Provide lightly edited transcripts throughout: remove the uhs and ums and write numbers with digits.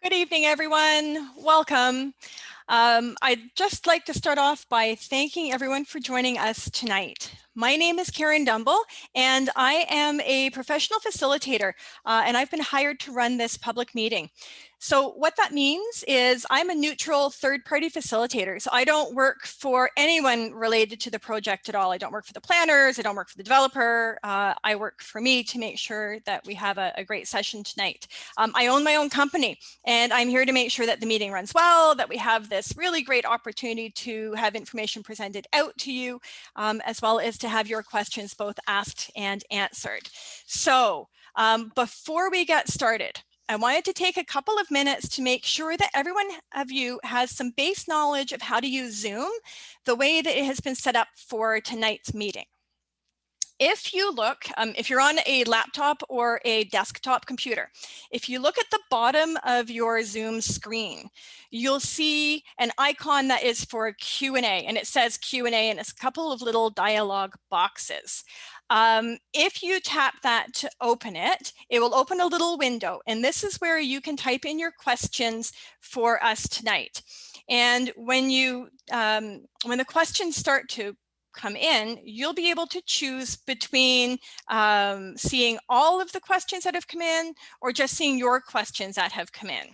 Good evening, everyone. Welcome. I'd just like to start off by thanking everyone for joining us tonight. My name is Karen Dumble, and I am a professional facilitator, and I've been hired to run this public meeting. So what that means is I'm a neutral third-party facilitator. So I don't work for anyone related to the project at all. I don't work for the planners. I don't work for the developer. I work for me to make sure that we have a great session tonight. I own my own company, and I'm here to make sure that the meeting runs well, that we have this really great opportunity to have information presented out to you, as well as to have your questions both asked and answered. So before we get started, I wanted to take a couple of minutes to make sure that everyone of you has some base knowledge of how to use Zoom the way that it has been set up for tonight's meeting. If you look, if you're on a laptop or a desktop computer, if you look at the bottom of your Zoom screen, you'll see an icon that is for Q&A, and it says Q&A, and it's a couple of little dialog boxes. If you tap that to open it, it will open a little window, and this is where you can type in your questions for us tonight. And when the questions start to come in, you'll be able to choose between seeing all of the questions that have come in or just seeing your questions that have come in.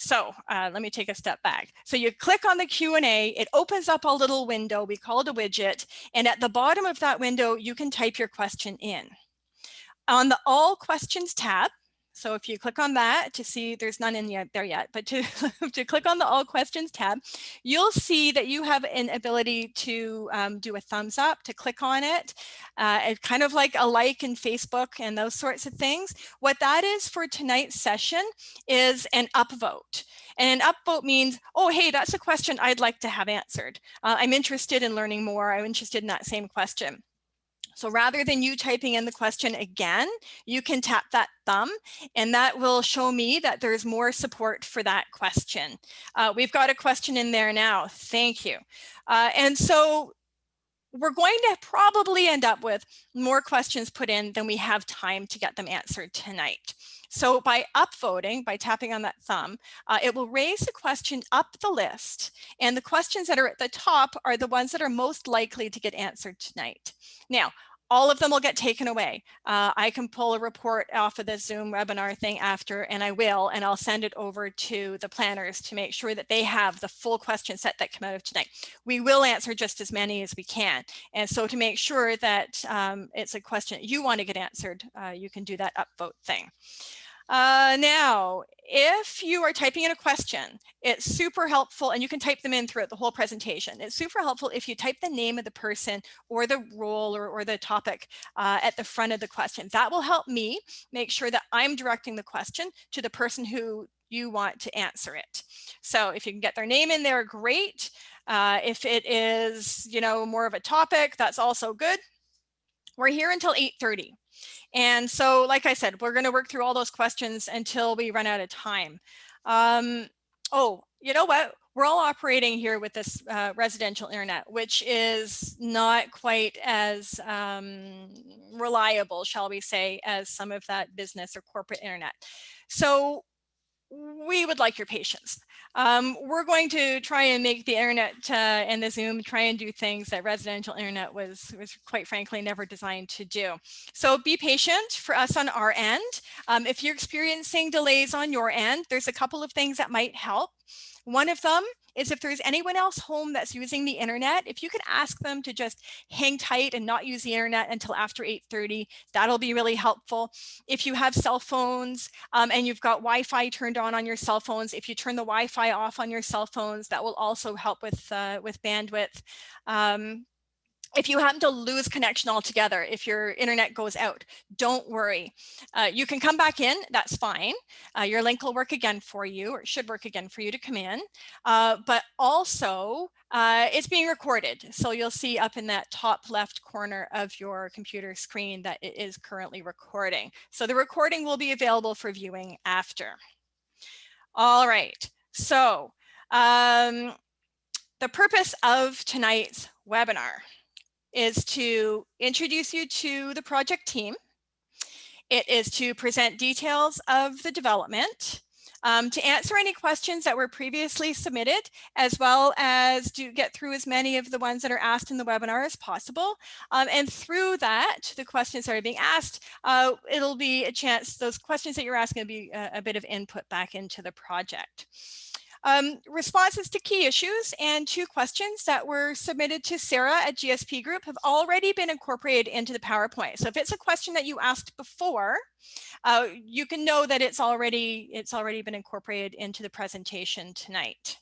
So let me take a step back. So you click on the Q&A, it opens up a little window, we call it a widget, and at the bottom of that window, you can type your question in. On the All Questions tab, so if you click on that to see, there's none in there yet, but to click on the All Questions tab, you'll see that you have an ability to do a thumbs up, to click on it. It's kind of like a like in Facebook and those sorts of things. What that is for tonight's session is an upvote. And an upvote means, oh, hey, that's a question I'd like to have answered. I'm interested in learning more. I'm interested in that same question. So rather than you typing in the question again, you can tap that thumb, and that will show me that there's more support for that question. We've got a question in there now. Thank you. And so we're going to probably end up with more questions put in than we have time to get them answered tonight. So by upvoting, by tapping on that thumb, it will raise the question up the list, and the questions that are at the top are the ones that are most likely to get answered tonight. Now, all of them will get taken away. I can pull a report off of the Zoom webinar thing after, and I will, and I'll send it over to the planners to make sure that they have the full question set that come out of tonight. We will answer just as many as we can. And so to make sure that it's a question you want to get answered, you can do that upvote thing. Now, if you are typing in a question, it's super helpful, and you can type them in throughout the whole presentation. It's super helpful if you type the name of the person or the role or the topic at the front of the question. That will help me make sure that I'm directing the question to the person who you want to answer it. So if you can get their name in there, great. If it is, more of a topic, that's also good. We're here until 8:30. And so, like I said, we're going to work through all those questions until we run out of time. Oh, you know what? We're all operating here with this residential internet, which is not quite as reliable, shall we say, as some of that business or corporate internet. So we would like your patience. We're going to try and make the internet and the Zoom try and do things that residential internet was quite frankly never designed to do. So be patient for us on our end. If you're experiencing delays on your end, there's a couple of things that might help. One of them is if there's anyone else home that's using the internet, if you could ask them to just hang tight and not use the internet until after 8:30, that'll be really helpful. If you have cell phones and you've got Wi-Fi turned on your cell phones, if you turn the Wi-Fi off on your cell phones, that will also help with bandwidth. If you happen to lose connection altogether, if your internet goes out, don't worry. You can come back in, that's fine. Your link will work again for you, or it should work again for you to come in. But also, it's being recorded. So you'll see up in that top left corner of your computer screen that it is currently recording. So the recording will be available for viewing after. All right, so the purpose of tonight's webinar is to introduce you to the project team. It is to present details of the development, to answer any questions that were previously submitted, as well as to get through as many of the ones that are asked in the webinar as possible. And through that, the questions that are being asked, it'll be a chance, those questions that you're asking will be a bit of input back into the project. Responses to key issues and 2 questions that were submitted to SERRE at GSP Group have already been incorporated into the PowerPoint. So if it's a question that you asked before, you can know that it's already been incorporated into the presentation tonight.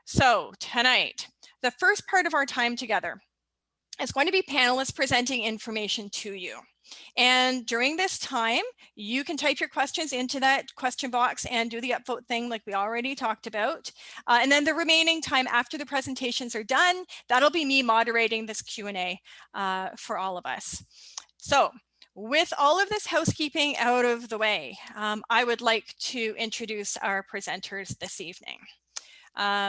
So tonight, the first part of our time together is going to be panelists presenting information to you. And during this time, you can type your questions into that question box and do the upvote thing like we already talked about. And then the remaining time after the presentations are done, that'll be me moderating this Q&A for all of us. So with all of this housekeeping out of the way, I would like to introduce our presenters this evening.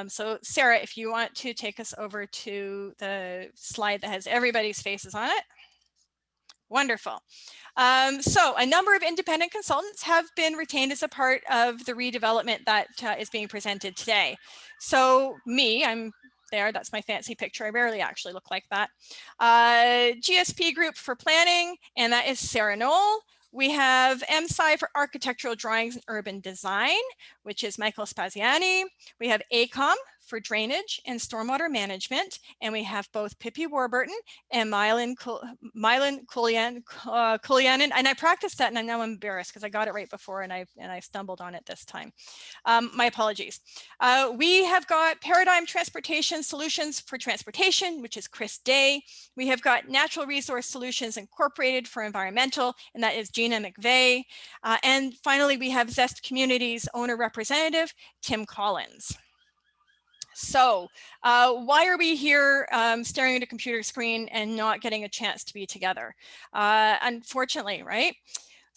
So SERRE, if you want to take us over to the slide that has everybody's faces on it. Wonderful. So a number of independent consultants have been retained as a part of the redevelopment that is being presented today. So me, I'm there, that's my fancy picture. I rarely actually look like that. GSP Group for planning, and that is Sarah Knoll. We have MSci for architectural drawings and urban design, which is Michael Spaziani. We have ACOM for drainage and stormwater management, and we have both Pippi Warburton and Mylan Kulyanen, and I practiced that, and I'm now embarrassed because I got it right before and I stumbled on it this time. My apologies. We have got Paradigm Transportation Solutions for Transportation, which is Chris Day. We have got Natural Resource Solutions Incorporated for environmental, and that is Gina McVeigh. And finally, we have Zest Communities owner representative, Tim Collins. So why are we here staring at a computer screen and not getting a chance to be together? Unfortunately, right?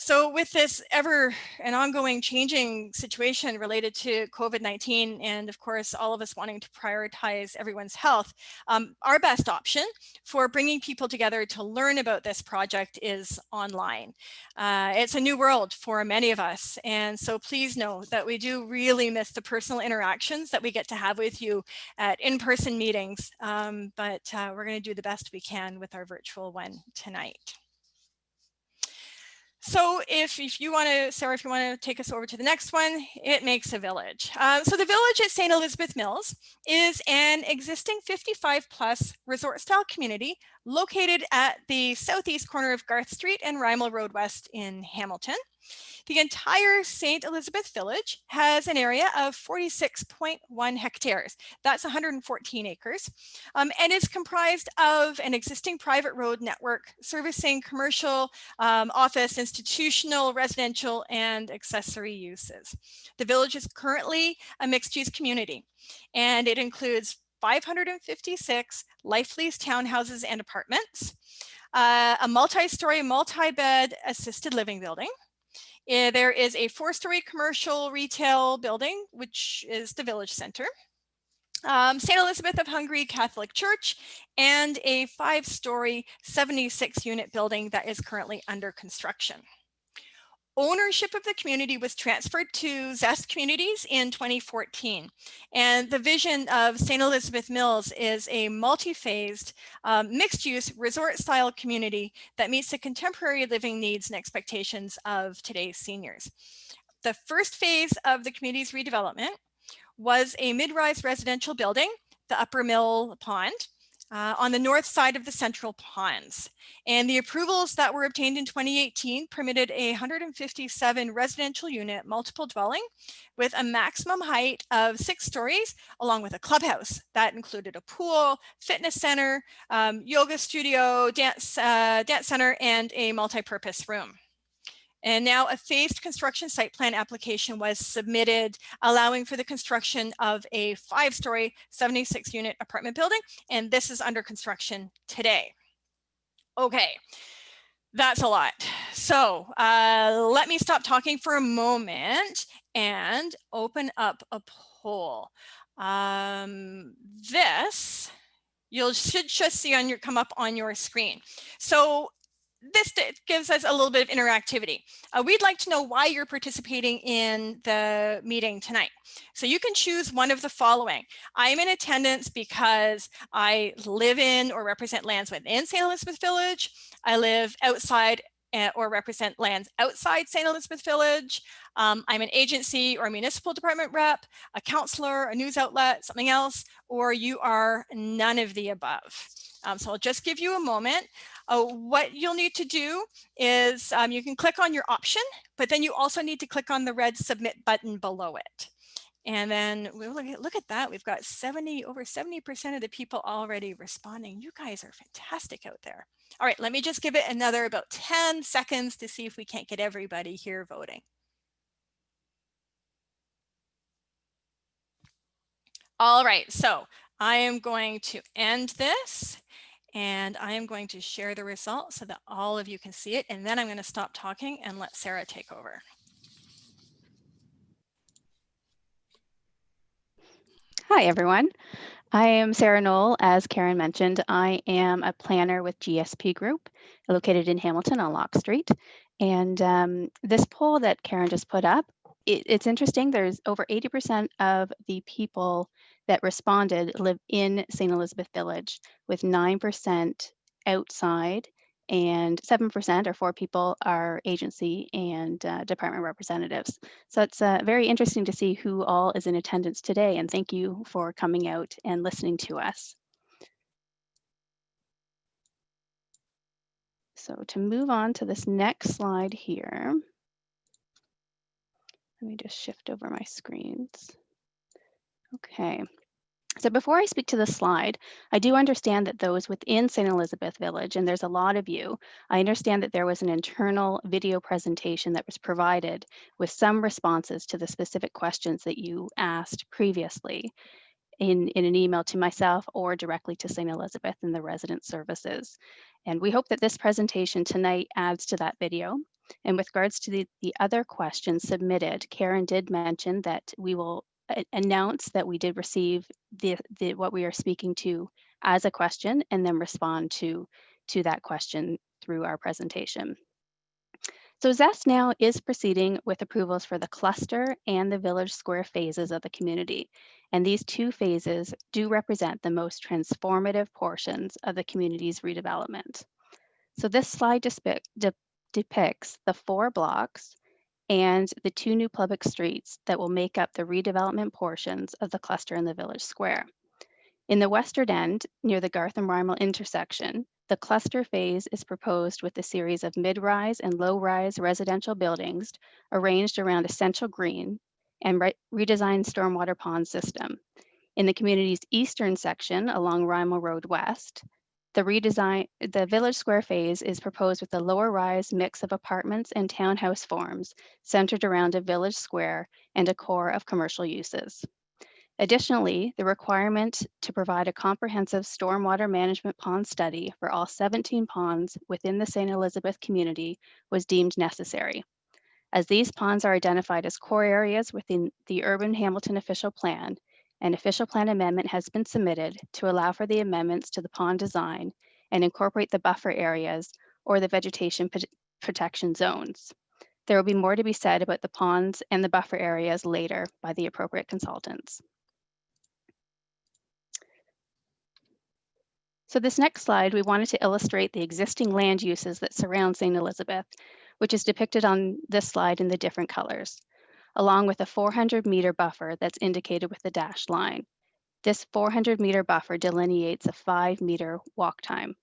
So with this ever and ongoing changing situation related to COVID-19, and of course, all of us wanting to prioritize everyone's health, our best option for bringing people together to learn about this project is online. It's a new world for many of us. And so please know that we do really miss the personal interactions that we get to have with you at in-person meetings. But we're going to do the best we can with our virtual one tonight. So if you want to, Sarah, if you want to take us over to the next one, it makes a village. So the village at St. Elizabeth Mills is an existing 55+ resort style community located at the southeast corner of Garth Street and Rymel Road West in Hamilton. The entire St. Elizabeth Village has an area of 46.1 hectares. That's 114 acres, and is comprised of an existing private road network servicing commercial, office, institutional, residential, and accessory uses. The village is currently a mixed-use community, and it includes 556 life-lease townhouses and apartments, a multi-story, multi-bed assisted living building. There is a 4-story commercial retail building, which is the village center, St. Elizabeth of Hungary Catholic Church, and a 5-story 76-unit building that is currently under construction. Ownership of the community was transferred to Zest Communities in 2014. And the vision of St. Elizabeth Mills is a multi-phased, mixed-use resort-style community that meets the contemporary living needs and expectations of today's seniors. The first phase of the community's redevelopment was a mid-rise residential building, the Upper Mill Pond, on the north side of the central ponds. And the approvals that were obtained in 2018 permitted a 157 residential unit multiple dwelling with a maximum height of 6 stories, along with a clubhouse that included a pool, fitness center, yoga studio, dance center, and a multi-purpose room. And now a phased construction site plan application was submitted, allowing for the construction of a 5-story, 76-unit apartment building, and this is under construction today. Okay, that's a lot. So let me stop talking for a moment and open up a poll. This you should just see come up on your screen. So this gives us a little bit of interactivity. We'd like to know why you're participating in the meeting tonight. So you can choose one of the following. I'm in attendance because I live in or represent lands within St. Elizabeth Village. I live outside or represent lands outside St. Elizabeth Village. I'm an agency or municipal department rep, a counselor, a news outlet, something else, or you are none of the above. So I'll just give you a moment. What you'll need to do is you can click on your option, but then you also need to click on the red submit button below it. And then we'll look at that. We've got over 70% of the people already responding. You guys are fantastic out there. All right, let me just give it another about 10 seconds to see if we can't get everybody here voting. All right, so I am going to end this and I am going to share the results so that all of you can see it. And then I'm going to stop talking and let Sarah take over. Hi, everyone. I am Sarah Knoll. As Karen mentioned, I am a planner with GSP Group, located in Hamilton on Locke Street. And this poll that Karen just put up, it's interesting. There's over 80% of the people that responded live in St. Elizabeth Village, with 9% outside, and 7% or 4 people are agency and department representatives. So it's very interesting to see who all is in attendance today, and thank you for coming out and listening to us. So to move on to this next slide here, let me just shift over my screens. Okay. So before I speak to the slide, I do understand that those within St. Elizabeth Village, and there's a lot of you, I understand that there was an internal video presentation that was provided with some responses to the specific questions that you asked previously in an email to myself or directly to St. Elizabeth and the resident services. And we hope that this presentation tonight adds to that video. And with regards to the other questions submitted, Karen did mention that we will announce that we did receive what we are speaking to as a question and then respond to that question through our presentation. So ZEST now is proceeding with approvals for the cluster and the village square phases of the community. And these 2 phases do represent the most transformative portions of the community's redevelopment. So this slide depicts the 4 blocks and the 2 new public streets that will make up the redevelopment portions of the cluster and the village square. In the western end, near the Garth and Rymel intersection, the cluster phase is proposed with a series of mid-rise and low-rise residential buildings arranged around a central green and redesigned stormwater pond system. In the community's eastern section along Rymel Road West, the village square phase is proposed with a lower rise mix of apartments and townhouse forms centered around a village square and a core of commercial uses. Additionally, the requirement to provide a comprehensive stormwater management pond study for all 17 ponds within the St. Elizabeth community was deemed necessary, as these ponds are identified as core areas within the Urban Hamilton Official Plan. An official plan amendment has been submitted to allow for the amendments to the pond design and incorporate the buffer areas or the vegetation protection zones. There will be more to be said about the ponds and the buffer areas later by the appropriate consultants. So this next slide, we wanted to illustrate the existing land uses that surround St. Elizabeth, which is depicted on this slide in the different colors. along with a 400-meter buffer that's indicated with the dashed line. This 400-meter buffer delineates a 5-minute walk time.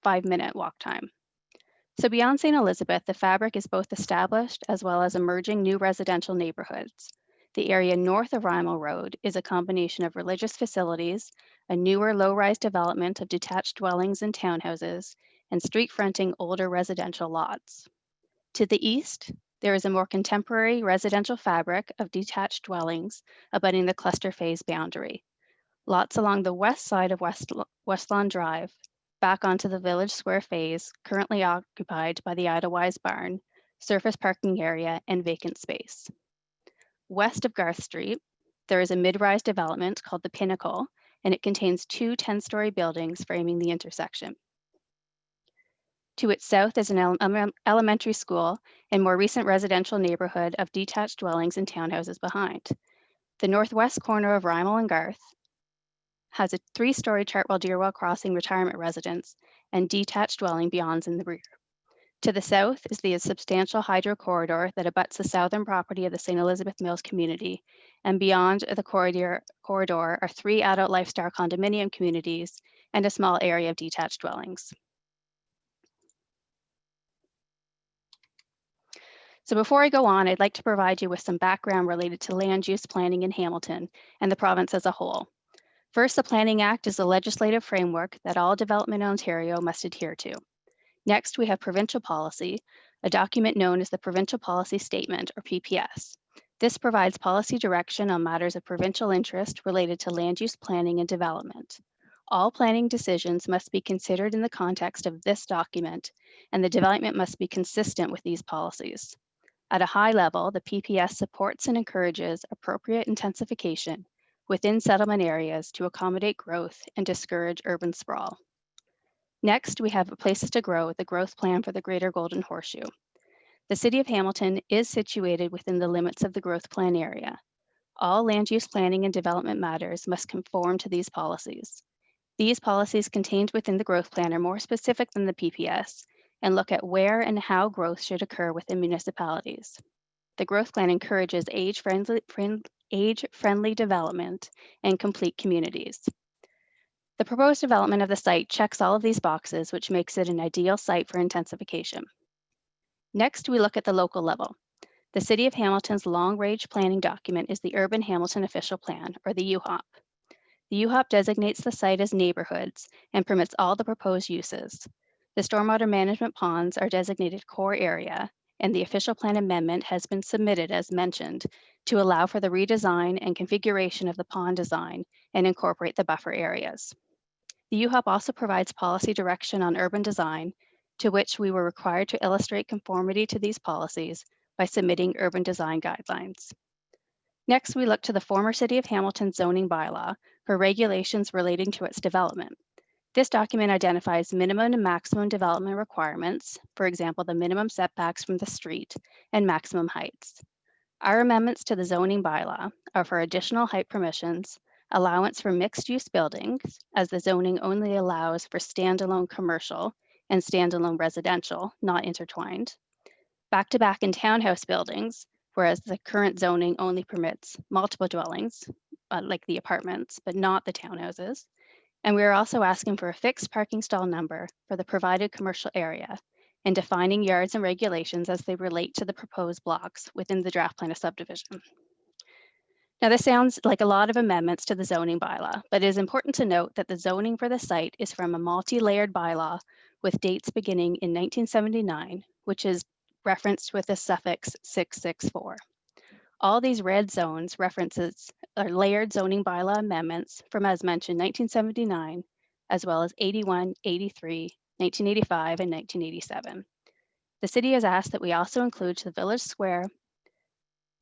So beyond St. Elizabeth, the fabric is both established as well as emerging new residential neighborhoods. The area north of Rymal Road is a combination of religious facilities, a newer low-rise development of detached dwellings and townhouses, and street-fronting older residential lots. To the east, there is a more contemporary residential fabric of detached dwellings abutting the cluster phase boundary. Lots along the west side of Westlawn Drive, back onto the Village Square phase, currently occupied by the Idlewise Barn, surface parking area, and vacant space. West of Garth Street, there is a mid-rise development called the Pinnacle, and it contains two 10-story buildings framing the intersection. To its south is an elementary school and more recent residential neighborhood of detached dwellings and townhouses behind. The northwest corner of Rymal and Garth has a 3-story Chartwell-Deerwell Crossing retirement residence and detached dwelling beyond in the rear. To the south is the substantial hydro corridor that abuts the southern property of the St. Elizabeth Mills community, and beyond the corridor are 3 adult lifestyle condominium communities and a small area of detached dwellings. So before I go on, I'd like to provide you with some background related to land use planning in Hamilton and the province as a whole. First, the Planning Act is the legislative framework that all development in Ontario must adhere to. Next, we have provincial policy, a document known as the Provincial Policy Statement, or PPS. This provides policy direction on matters of provincial interest related to land use planning and development. All planning decisions must be considered in the context of this document, and the development must be consistent with these policies. At a high level, the PPS supports and encourages appropriate intensification within settlement areas to accommodate growth and discourage urban sprawl. Next, we have Places to Grow, the growth plan for the Greater Golden Horseshoe. The City of Hamilton is situated within the limits of the growth plan area. All land use planning and development matters must conform to these policies. These policies contained within the growth plan are more specific than the PPS and look at where and how growth should occur within municipalities. The growth plan encourages age-friendly development and complete communities. The proposed development of the site checks all of these boxes, which makes it an ideal site for intensification. Next, we look at the local level. The City of Hamilton's long-range planning document is the Urban Hamilton Official Plan, or the UHOP. The UHOP designates the site as neighborhoods and permits all the proposed uses. The stormwater management ponds are designated core area, and the official plan amendment has been submitted as mentioned to allow for the redesign and configuration of the pond design and incorporate the buffer areas. The UHOP also provides policy direction on urban design, to which we were required to illustrate conformity to these policies by submitting urban design guidelines. Next, we look to the former City of Hamilton zoning bylaw for regulations relating to its development. This document identifies minimum and maximum development requirements, for example, the minimum setbacks from the street and maximum heights. Our amendments to the zoning bylaw are for additional height permissions, allowance for mixed-use buildings, as the zoning only allows for standalone commercial and standalone residential, not intertwined, back-to-back and townhouse buildings, whereas the current zoning only permits multiple dwellings, like the apartments, but not the townhouses. And we are also asking for a fixed parking stall number for the provided commercial area and defining yards and regulations as they relate to the proposed blocks within the draft plan of subdivision. Now, this sounds like a lot of amendments to the zoning bylaw, but it is important to note that the zoning for the site is from a multi-layered bylaw with dates beginning in 1979, which is referenced with the suffix 664. All these red zones references are layered zoning bylaw amendments from, as mentioned, 1979, as well as 81, 83, 1985, and 1987. The city has asked that we also include the Village Square,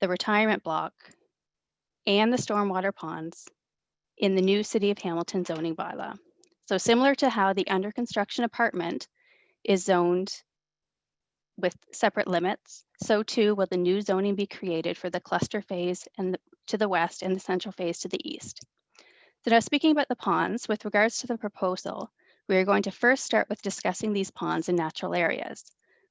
the retirement block, and the stormwater ponds in the new City of Hamilton zoning bylaw. So similar to how the under construction apartment is zoned with separate limits, so too will the new zoning be created for the cluster phase and to the west and the central phase to the east. So now speaking about the ponds, with regards to the proposal, we are going to first start with discussing these ponds in natural areas.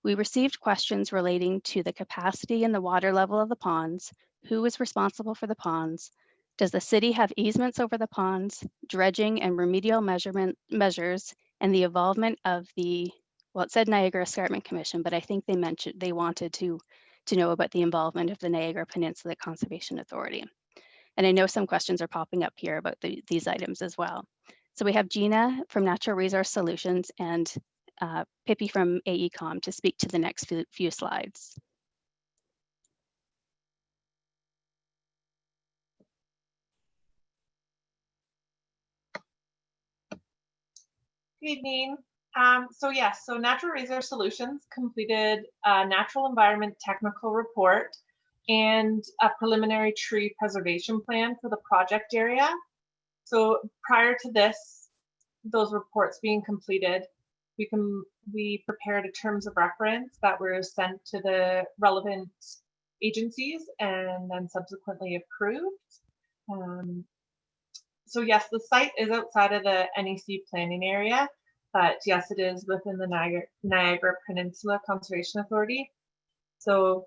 We received questions relating to the capacity and the water level of the ponds, Who is responsible for the ponds? Does the city have easements over the ponds, dredging and remedial measures, and the involvement of the, well, it said Niagara Escarpment Commission, but I think they wanted to know about the involvement of the Niagara Peninsula Conservation Authority. And I know some questions are popping up here about these items as well. So we have Gina from Natural Resource Solutions and Pippi from AECOM to speak to the next few slides. Good evening. So Natural Resource Solutions completed a natural environment technical report and a preliminary tree preservation plan for the project area. So prior to those reports being completed, we prepared a terms of reference that were sent to the relevant agencies and then subsequently approved. So yes, the site is outside of the NEC planning area, but yes, it is within the Niagara Peninsula Conservation Authority. So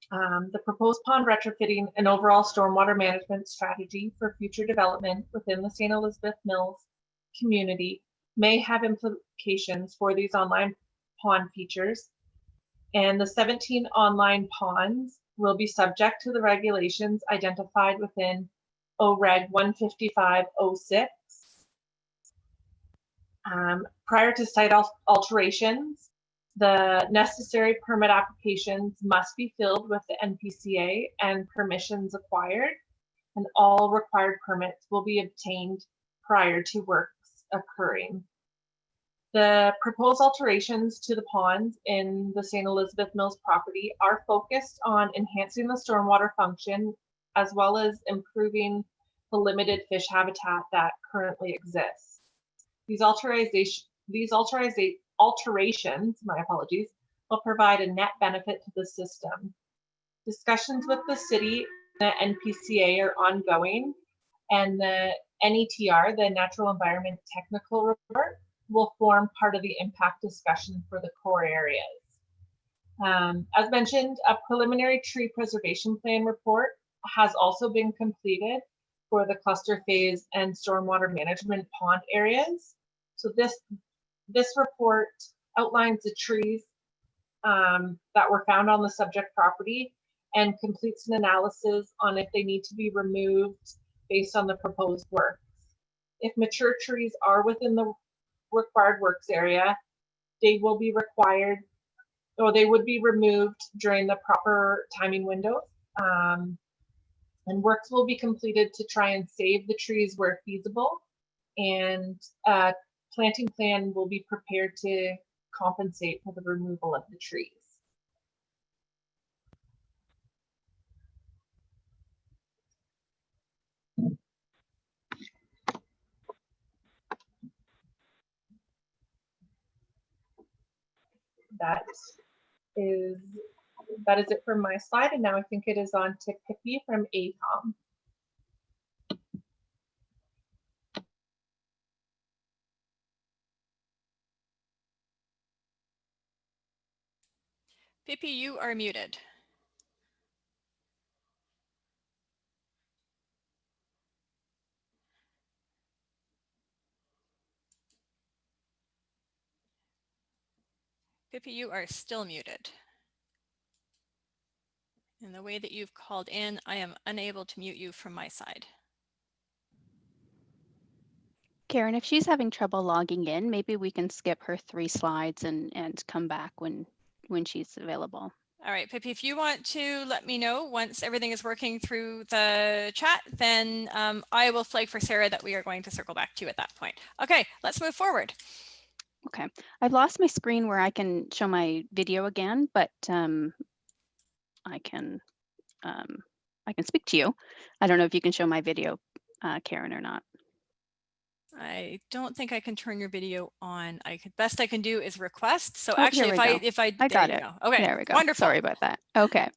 the proposed pond retrofitting and overall stormwater management strategy for future development within the St. Elizabeth Mills community may have implications for these online pond features. And the 17 online ponds will be subject to the regulations identified within OREG 15506. Prior to site alterations, the necessary permit applications must be filled with the NPCA and permissions acquired, and all required permits will be obtained prior to works occurring. The proposed alterations to the ponds in the St. Elizabeth Mills property are focused on enhancing the stormwater function as well as improving the limited fish habitat that currently exists. These alterations, my apologies, will provide a net benefit to the system. Discussions with the city and the NPCA are ongoing, and the NETR, the Natural Environment Technical Report, will form part of the impact discussion for the core areas. As mentioned, a preliminary tree preservation plan report has also been completed for the cluster phase and stormwater management pond areas. So this report outlines the trees that were found on the subject property and completes an analysis on if they need to be removed based on the proposed works. If mature trees are within the required works area, they will be required, or they would be removed during the proper timing windows. And works will be completed to try and save the trees where feasible, and a planting plan will be prepared to compensate for the removal of the trees. That is it for my slide, and now I think it is on to Pippi from AECOM. Pippi, you are muted. Pippi, you are still muted. In the way that you've called in, I am unable to mute you from my side. Karen, if she's having trouble logging in, maybe we can skip her 3 slides and come back when she's available. All right, Pippi, if you want to let me know once everything is working through the chat, then I will flag for Sarah that we are going to circle back to you at that point. Okay, let's move forward. Okay, I've lost my screen where I can show my video again, but I can speak to you. I don't know if you can show my video, Karen, or not. I don't think I can turn your video on. Best I can do is request. So Oh, actually, if I got it. go. Okay, there we go. Wonderful. Sorry about that. Okay.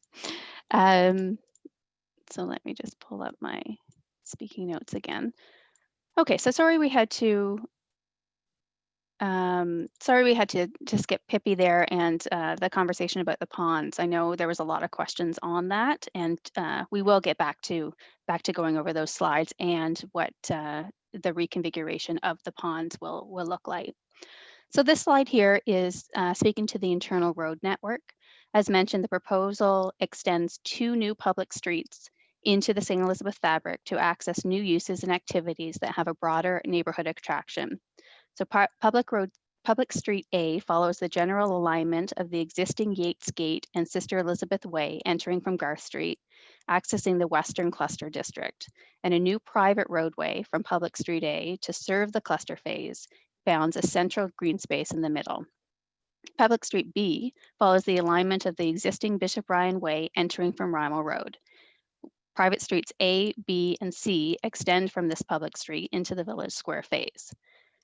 So let me just pull up my speaking notes again. Okay, so sorry we had to Sorry we had to skip Pippi there and the conversation about the ponds. I know there was a lot of questions on that, and we will get back to going over those slides and what the reconfiguration of the ponds will look like. So this slide here is speaking to the internal road network. As mentioned, the proposal extends 2 new public streets into the St. Elizabeth fabric to access new uses and activities that have a broader neighborhood attraction. So Public Street A follows the general alignment of the existing Yates Gate and Sister Elizabeth Way entering from Garth Street, accessing the Western Cluster District, and a new private roadway from Public Street A to serve the cluster phase bounds a central green space in the middle. Public Street B follows the alignment of the existing Bishop Ryan Way entering from Rimo Road. Private streets A, B, and C extend from this public street into the Village Square phase.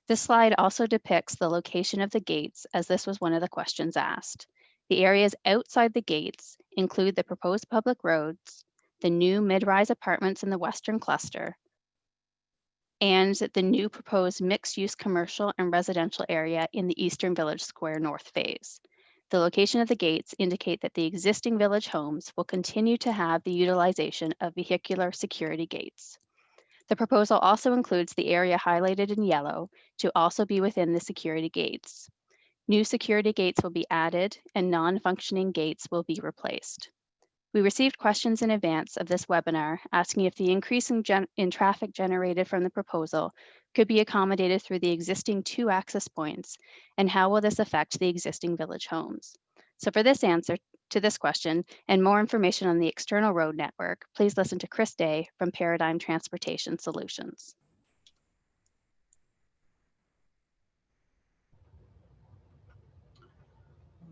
This slide also depicts the location of the gates, as this was one of the questions asked. The areas outside the gates include the proposed public roads, the new mid-rise apartments in the Western Cluster, and the new proposed mixed-use commercial and residential area in the Eastern Village Square North phase. The location of the gates indicate that the existing village homes will continue to have the utilization of vehicular security gates. The proposal also includes the area highlighted in yellow to also be within the security gates. New security gates will be added and non-functioning gates will be replaced. We received questions in advance of this webinar asking if the increase in traffic generated from the proposal could be accommodated through the existing 2 access points, and how will this affect the existing village homes? So for this answer to this question and more information on the external road network, please listen to Chris Day from Paradigm Transportation Solutions.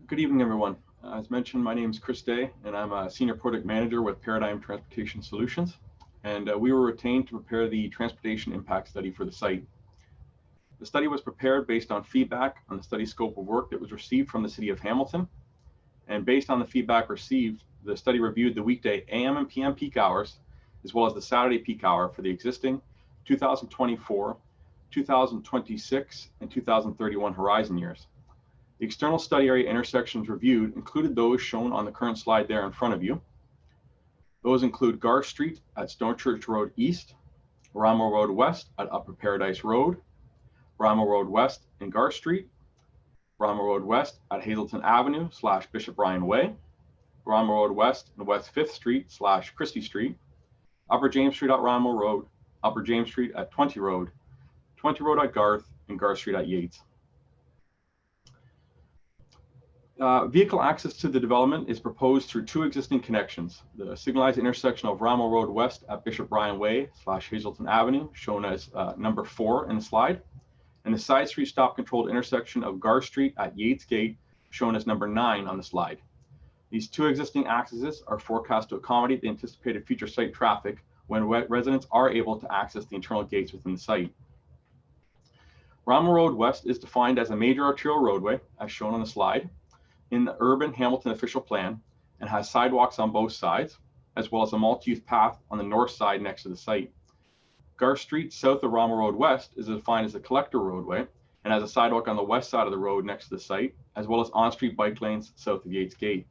Good evening, everyone. As mentioned, my name is Chris Day, and I'm a Senior Product Manager with Paradigm Transportation Solutions. And we were retained to prepare the transportation impact study for the site. The study was prepared based on feedback on the study scope of work that was received from the City of Hamilton. And based on the feedback received, the study reviewed the weekday AM and PM peak hours, as well as the Saturday peak hour for the existing 2024, 2026, and 2031 horizon years. The external study area intersections reviewed included those shown on the current slide there in front of you. Those include Garth Street at Stone Church Road East, Rimo Road West at Upper Paradise Road, Rimo Road West in Garth Street, Rimo Road West at Hazelton Avenue / Bishop Ryan Way, Rimo Road West and West 5th Street / Christie Street, Upper James Street at Rimo Road, Upper James Street at 20 Road at Garth, and Garth Street at Yates. Vehicle access to the development is proposed through 2 existing connections. The signalized intersection of Rimo Road West at Bishop Ryan Way / Hazelton Avenue, shown as number 4 in the slide, and the side street stop controlled intersection of Garth Street at Yates Gate, shown as number 9 on the slide. These 2 existing accesses are forecast to accommodate the anticipated future site traffic when residents are able to access the internal gates within the site. Rimo Road West is defined as a major arterial roadway, as shown on the slide, in the urban Hamilton official plan, and has sidewalks on both sides, as well as a multi-use path on the north side next to the site. Garth Street south of Rimo Road West is defined as a collector roadway and has a sidewalk on the west side of the road next to the site, as well as on-street bike lanes south of Yates Gate.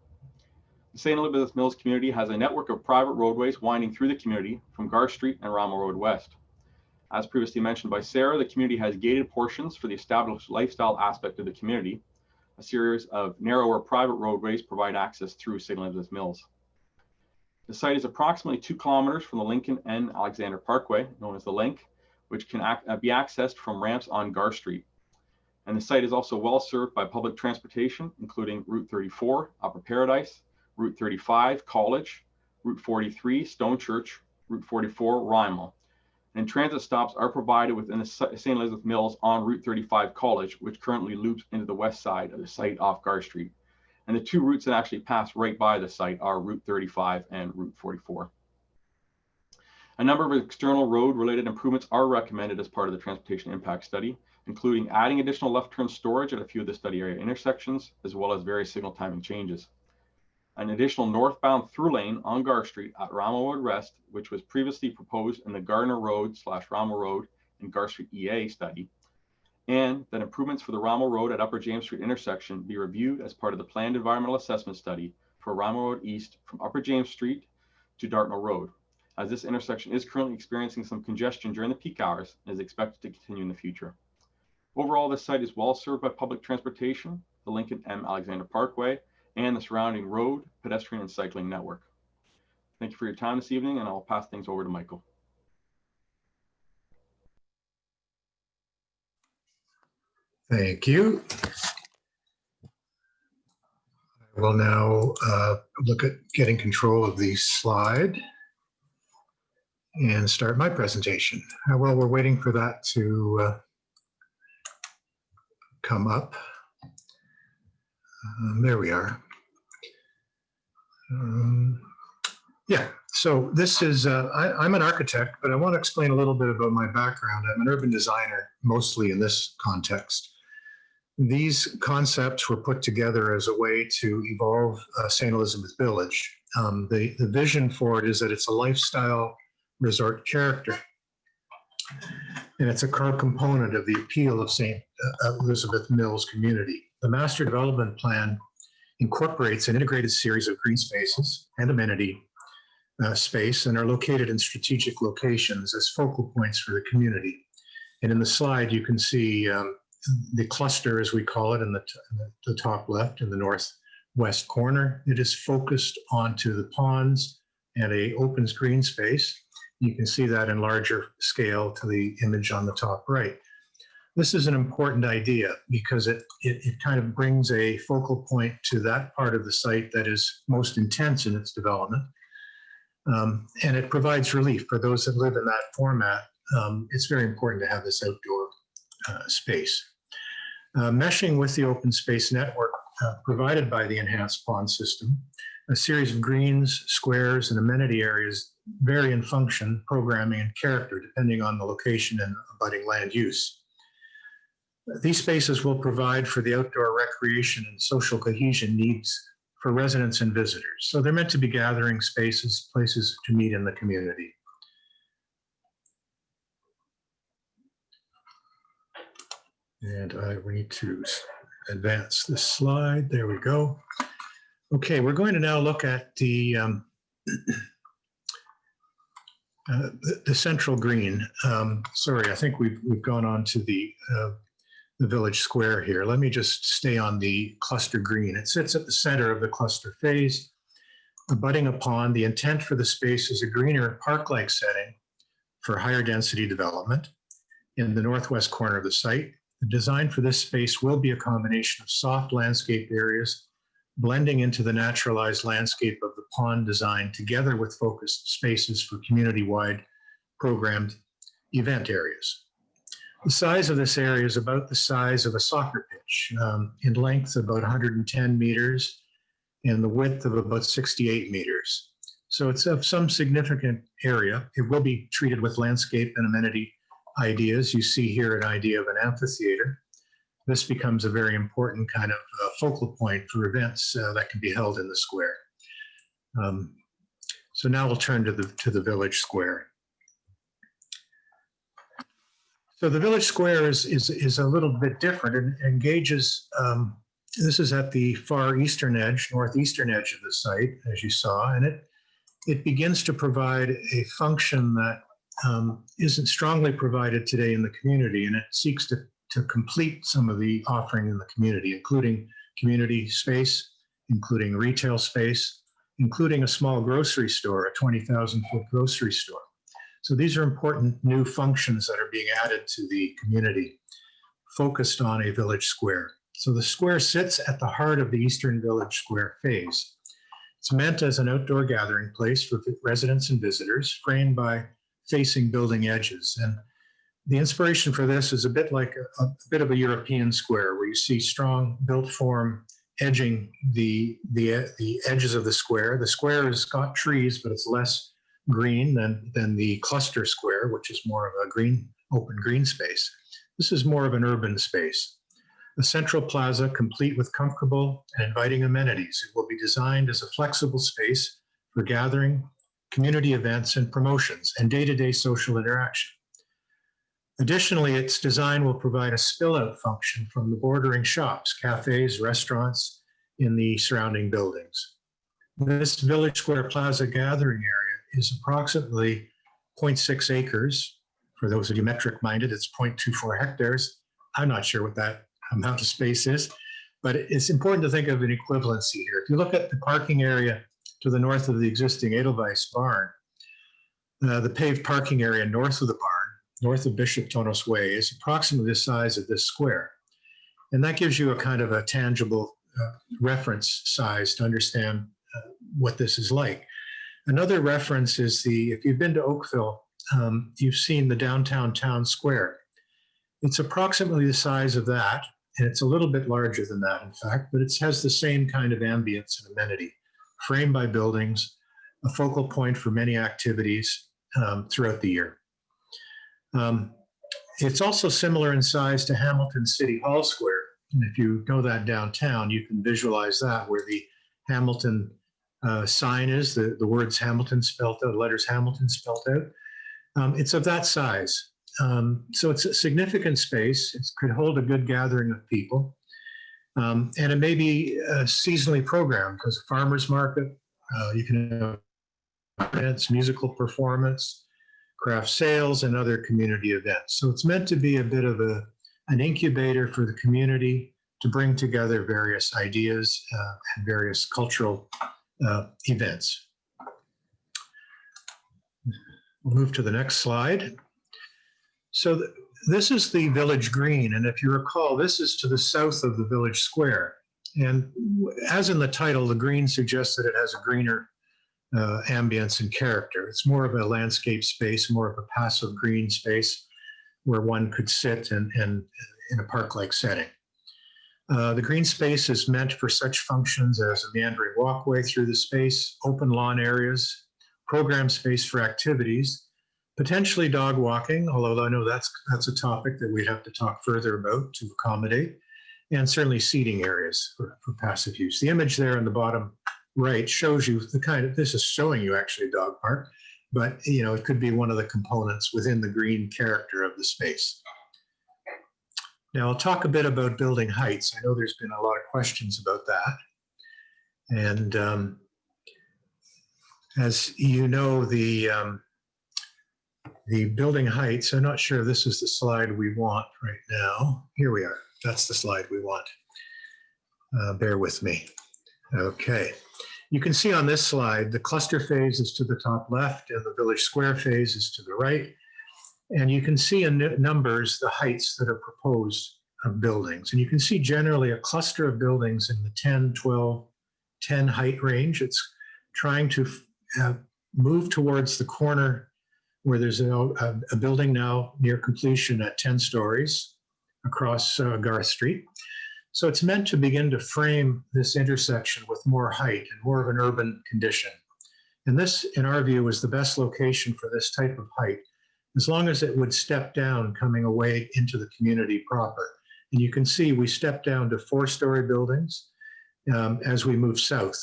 The St. Elizabeth Mills community has a network of private roadways winding through the community from Garth Street and Rimo Road West. As previously mentioned by SERRE, the community has gated portions for the established lifestyle aspect of the community. A series of narrower private roadways provide access through St. Elizabeth Mills. The site is approximately 2 kilometers from the Lincoln and Alexander Parkway, known as the Link, which can be accessed from ramps on Garth Street. And the site is also well served by public transportation, including Route 34, Upper Paradise, Route 35, College, Route 43, Stone Church, Route 44, Rimo. And transit stops are provided within the St. Elizabeth Mills on Route 35 College, which currently loops into the west side of the site off Garth Street. And the 2 routes that actually pass right by the site are Route 35 and Route 44. A number of external road-related improvements are recommended as part of the transportation impact study, including adding additional left turn storage at a few of the study area intersections, as well as various signal timing changes. An additional northbound through lane on Garth Street at Rimo Road West, which was previously proposed in the Gardner Road / Rimo Road and Garth Street EA study, and that improvements for the Rommel Road at Upper James Street intersection be reviewed as part of the planned environmental assessment study for Rommel Road East from Upper James Street to Dartmouth Road, as this intersection is currently experiencing some congestion during the peak hours and is expected to continue in the future. Overall, this site is well served by public transportation, the Lincoln M. Alexander Parkway, and the surrounding road, pedestrian, and cycling network. Thank you for your time this evening, and I'll pass things over to Michael. Thank you. I will now look at getting control of the slide and start my presentation. While we're waiting for that to come up, there we are. Yeah, so this is, I'm an architect, but I want to explain a little bit about my background. I'm an urban designer, mostly in this context. These concepts were put together as a way to evolve St. Elizabeth Village. The vision for it is that it's a lifestyle resort character. And it's a core component of the appeal of St. Elizabeth Mills community. The master development plan incorporates an integrated series of green spaces and amenity space and are located in strategic locations as focal points for the community. And in the slide, you can see the cluster, as we call it, in the top left in the northwest corner. It is focused onto the ponds and a open green space. You can see that in larger scale to the image on the top right. This is an important idea because it kind of brings a focal point to that part of the site that is most intense in its development. And it provides relief for those that live in that format. It's very important to have this outdoor space. Meshing with the open space network provided by the enhanced pond system, a series of greens, squares, and amenity areas vary in function, programming, and character depending on the location and abutting land use. These spaces will provide for the outdoor recreation and social cohesion needs for residents and visitors. So they're meant to be gathering spaces, places to meet in the community. And I need to advance this slide. There we go. Okay, we're going to now look at the central green. Sorry, I think we've gone on to the village square here. Let me just stay on the cluster green. It sits at the center of the cluster phase, abutting upon the intent for the space is a greener park-like setting for higher density development in the northwest corner of the site. The design for this space will be a combination of soft landscape areas blending into the naturalized landscape of the pond design together with focused spaces for community-wide programmed event areas. The size of this area is about the size of a soccer pitch, in length about 110 meters and the width of about 68 meters. So it's of some significant area. It will be treated with landscape and amenity ideas. You see here an idea of an amphitheater. This becomes a very important kind of focal point for events that can be held in the square. So now we'll turn to the village square. So the village square is a little bit different. It engages, this is at the far eastern edge, northeastern edge of the site, as you saw, and it begins to provide a function that isn't strongly provided today in the community, and it seeks to complete some of the offering in the community, including community space, including retail space, including a small grocery store, a 20,000-foot grocery store. So these are important new functions that are being added to the community, focused on a village square. So the square sits at the heart of the Eastern Village Square phase. It's meant as an outdoor gathering place for residents and visitors, framed by facing building edges. And the inspiration for this is a bit like a bit of a European square, where you see strong built form edging the edges of the square. The square has got trees, but it's less green than the cluster square, which is more of a green, open green space. This is more of an urban space. The central plaza, complete with comfortable and inviting amenities. It will be designed as a flexible space for gathering, community events and promotions, and day-to-day social interaction. Additionally, its design will provide a spill-out function from the bordering shops, cafes, restaurants in the surrounding buildings. This Village Square Plaza gathering area is approximately 0.6 acres. For those of you metric minded, it's 0.24 hectares. I'm not sure what that amount of space is, but it's important to think of an equivalency here. If you look at the parking area to the north of the existing Edelweiss barn, the paved parking area north of the barn, north of Bishop Tonos Way, is approximately the size of this square. And that gives you a kind of a tangible reference size to understand what this is like. Another reference is if you've been to Oakville, you've seen the downtown town square. It's approximately the size of that, and it's a little bit larger than that, in fact, but it has the same kind of ambience and amenity, framed by buildings, a focal point for many activities throughout the year. It's also similar in size to Hamilton City Hall Square. And if you know that downtown, you can visualize that where the Hamilton sign is, the words Hamilton spelled out, letters Hamilton spelled out. It's of that size. So it's a significant space. It could hold a good gathering of people. And it may be seasonally programmed because a farmer's market, you can have events, musical performance, craft sales, and other community events. So it's meant to be a bit of an incubator for the community to bring together various ideas and various cultural events. We'll move to the next slide. So this is the village green. And if you recall, this is to the south of the village square. And as in the title, the green suggests that it has a greener ambience and character. It's more of a landscape space, more of a passive green space where one could sit and in a park-like setting. The green space is meant for such functions as a meandering walkway through the space, open lawn areas, program space for activities, potentially dog walking, although I know that's a topic that we'd have to talk further about to accommodate, and certainly seating areas for passive use. The image there in the bottom right shows you the kind of, this is showing you actually a dog park, but it could be one of the components within the green character of the space. Now I'll talk a bit about building heights. I know there's been a lot of questions about that. And as you know, the building heights, I'm not sure if this is the slide we want right now. Here we are. That's the slide we want. Bear with me. Okay. You can see on this slide, the cluster phase is to the top left and the village square phase is to the right. And you can see in numbers the heights that are proposed of buildings. And you can see generally a cluster of buildings in the 10, 12, 10 height range. It's trying to move towards the corner where there's a building now near completion at 10 stories across Garth Street. So it's meant to begin to frame this intersection with more height and more of an urban condition. And this, in our view, is the best location for this type of height, as long as it would step down coming away into the community proper. And you can see we step down to 4-story buildings as we move south,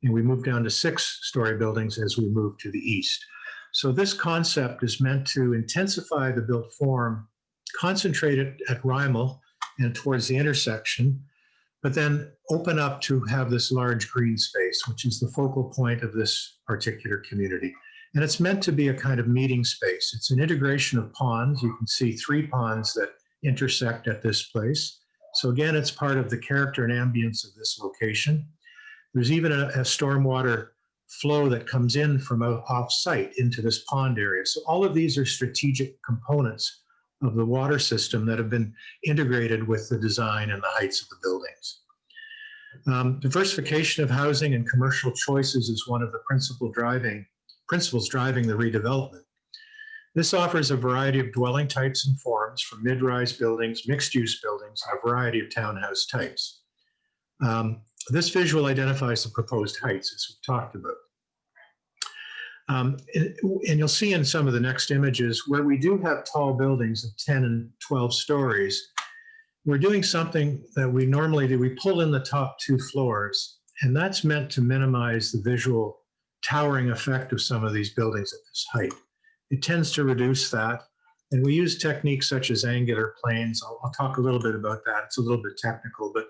and we move down to 6-story buildings as we move to the east. So this concept is meant to intensify the built form, concentrate it at Rymal and towards the intersection, but then open up to have this large green space, which is the focal point of this particular community. And it's meant to be a kind of meeting space. It's an integration of ponds. You can see 3 ponds that intersect at this place. So again, it's part of the character and ambience of this location. There's even a stormwater flow that comes in from off-site into this pond area. So all of these are strategic components of the water system that have been integrated with the design and the heights of the buildings. Diversification of housing and commercial choices is one of the principles driving the redevelopment. This offers a variety of dwelling types and forms, from mid-rise buildings, mixed-use buildings, and a variety of townhouse types. This visual identifies the proposed heights, as we've talked about. And you'll see in some of the next images where we do have tall buildings of 10 and 12 stories, we're doing something that we normally do. We pull in the top 2 floors, and that's meant to minimize the visual towering effect of some of these buildings at this height. It tends to reduce that, And we use techniques such as angular planes. I'll talk a little bit about that. It's a little bit technical, but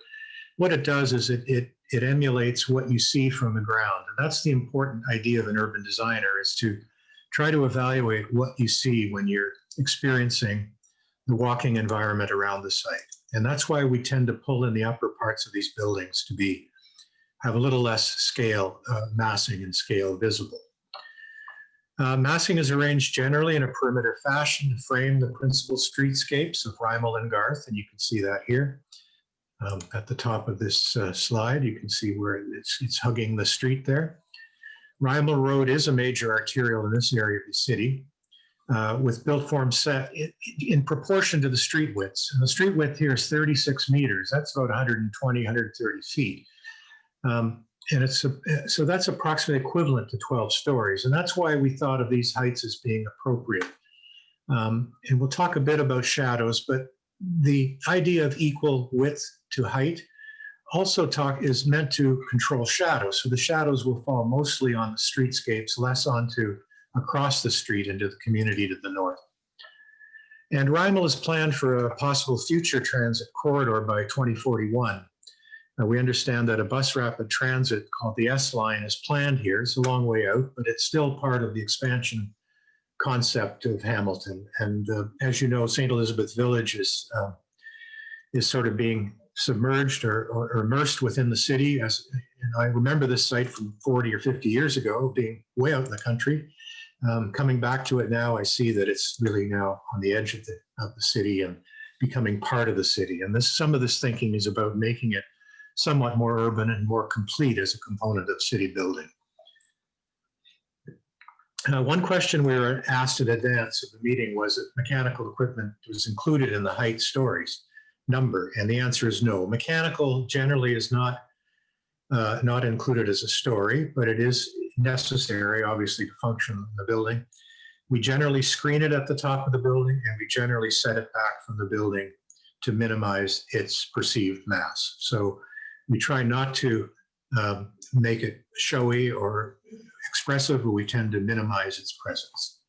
what it does is it emulates what you see from the ground. And that's the important idea of an urban designer, is to try to evaluate what you see when you're experiencing the walking environment around the site. And that's why we tend to pull in the upper parts of these buildings to have a little less scale, massing and scale visible. Massing is arranged generally in a perimeter fashion to frame the principal streetscapes of Rymel and Garth, and you can see that here. At the top of this slide, you can see where it's hugging the street there. Rymel Road is a major arterial in this area of the city, with built form set in proportion to the street widths. And the street width here is 36 meters. That's about 120, 130 feet. And so that's approximately equivalent to 12 stories. And that's why we thought of these heights as being appropriate. And we'll talk a bit about shadows, but the idea of equal width to height also is meant to control shadows. So the shadows will fall mostly on the streetscapes, less onto across the street into the community to the north. And Rymel is planned for a possible future transit corridor by 2041. We understand that a bus rapid transit called the S line is planned here. It's a long way out, but it's still part of the expansion concept of Hamilton. And as you know, St. Elizabeth Village is sort of being submerged or immersed within the city. And I remember this site from 40 or 50 years ago, being way out in the country. Coming back to it now, I see that it's really now on the edge of the city and becoming part of the city. And some of this thinking is about making it somewhat more urban and more complete as a component of city building. One question we were asked in advance of the meeting was if mechanical equipment was included in the height stories number, and the answer is no. Mechanical generally is not included as a story, but it is necessary, obviously, to function in the building. We generally screen it at the top of the building, and we generally set it back from the building to minimize its perceived mass. So we try not to make it showy or expressive, but we tend to minimize its presence.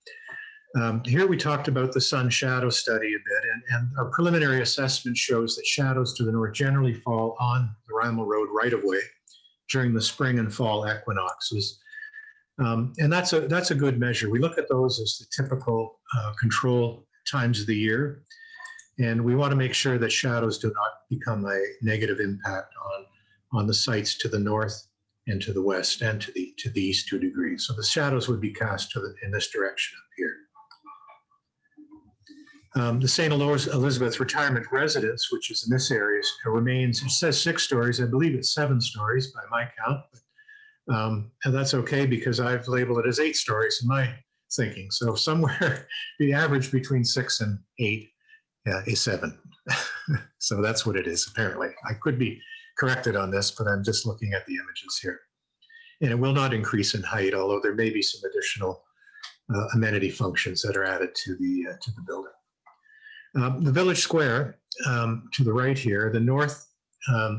Here we talked about the sun shadow study a bit, and our preliminary assessment shows that shadows to the north generally fall on the Rymel Road right-of-way during the spring and fall equinoxes. And that's a good measure. We look at those as the typical control times of the year, and we want to make sure that shadows do not become a negative impact on the sites to the north and to the west and to the east 2 degrees. So the shadows would be cast in this direction up here. The St. Elizabeth Retirement Residence, which is in this area, remains, it says 6 stories. I believe it's 7 stories by my count. But, and that's okay because I've labeled it as 8 stories in my thinking. So somewhere the average between 6 and 8 is 7. So that's what it is, apparently. I could be corrected on this, but I'm just looking at the images here. And it will not increase in height, although there may be some additional amenity functions that are added to the building. The village square to the right here, the north,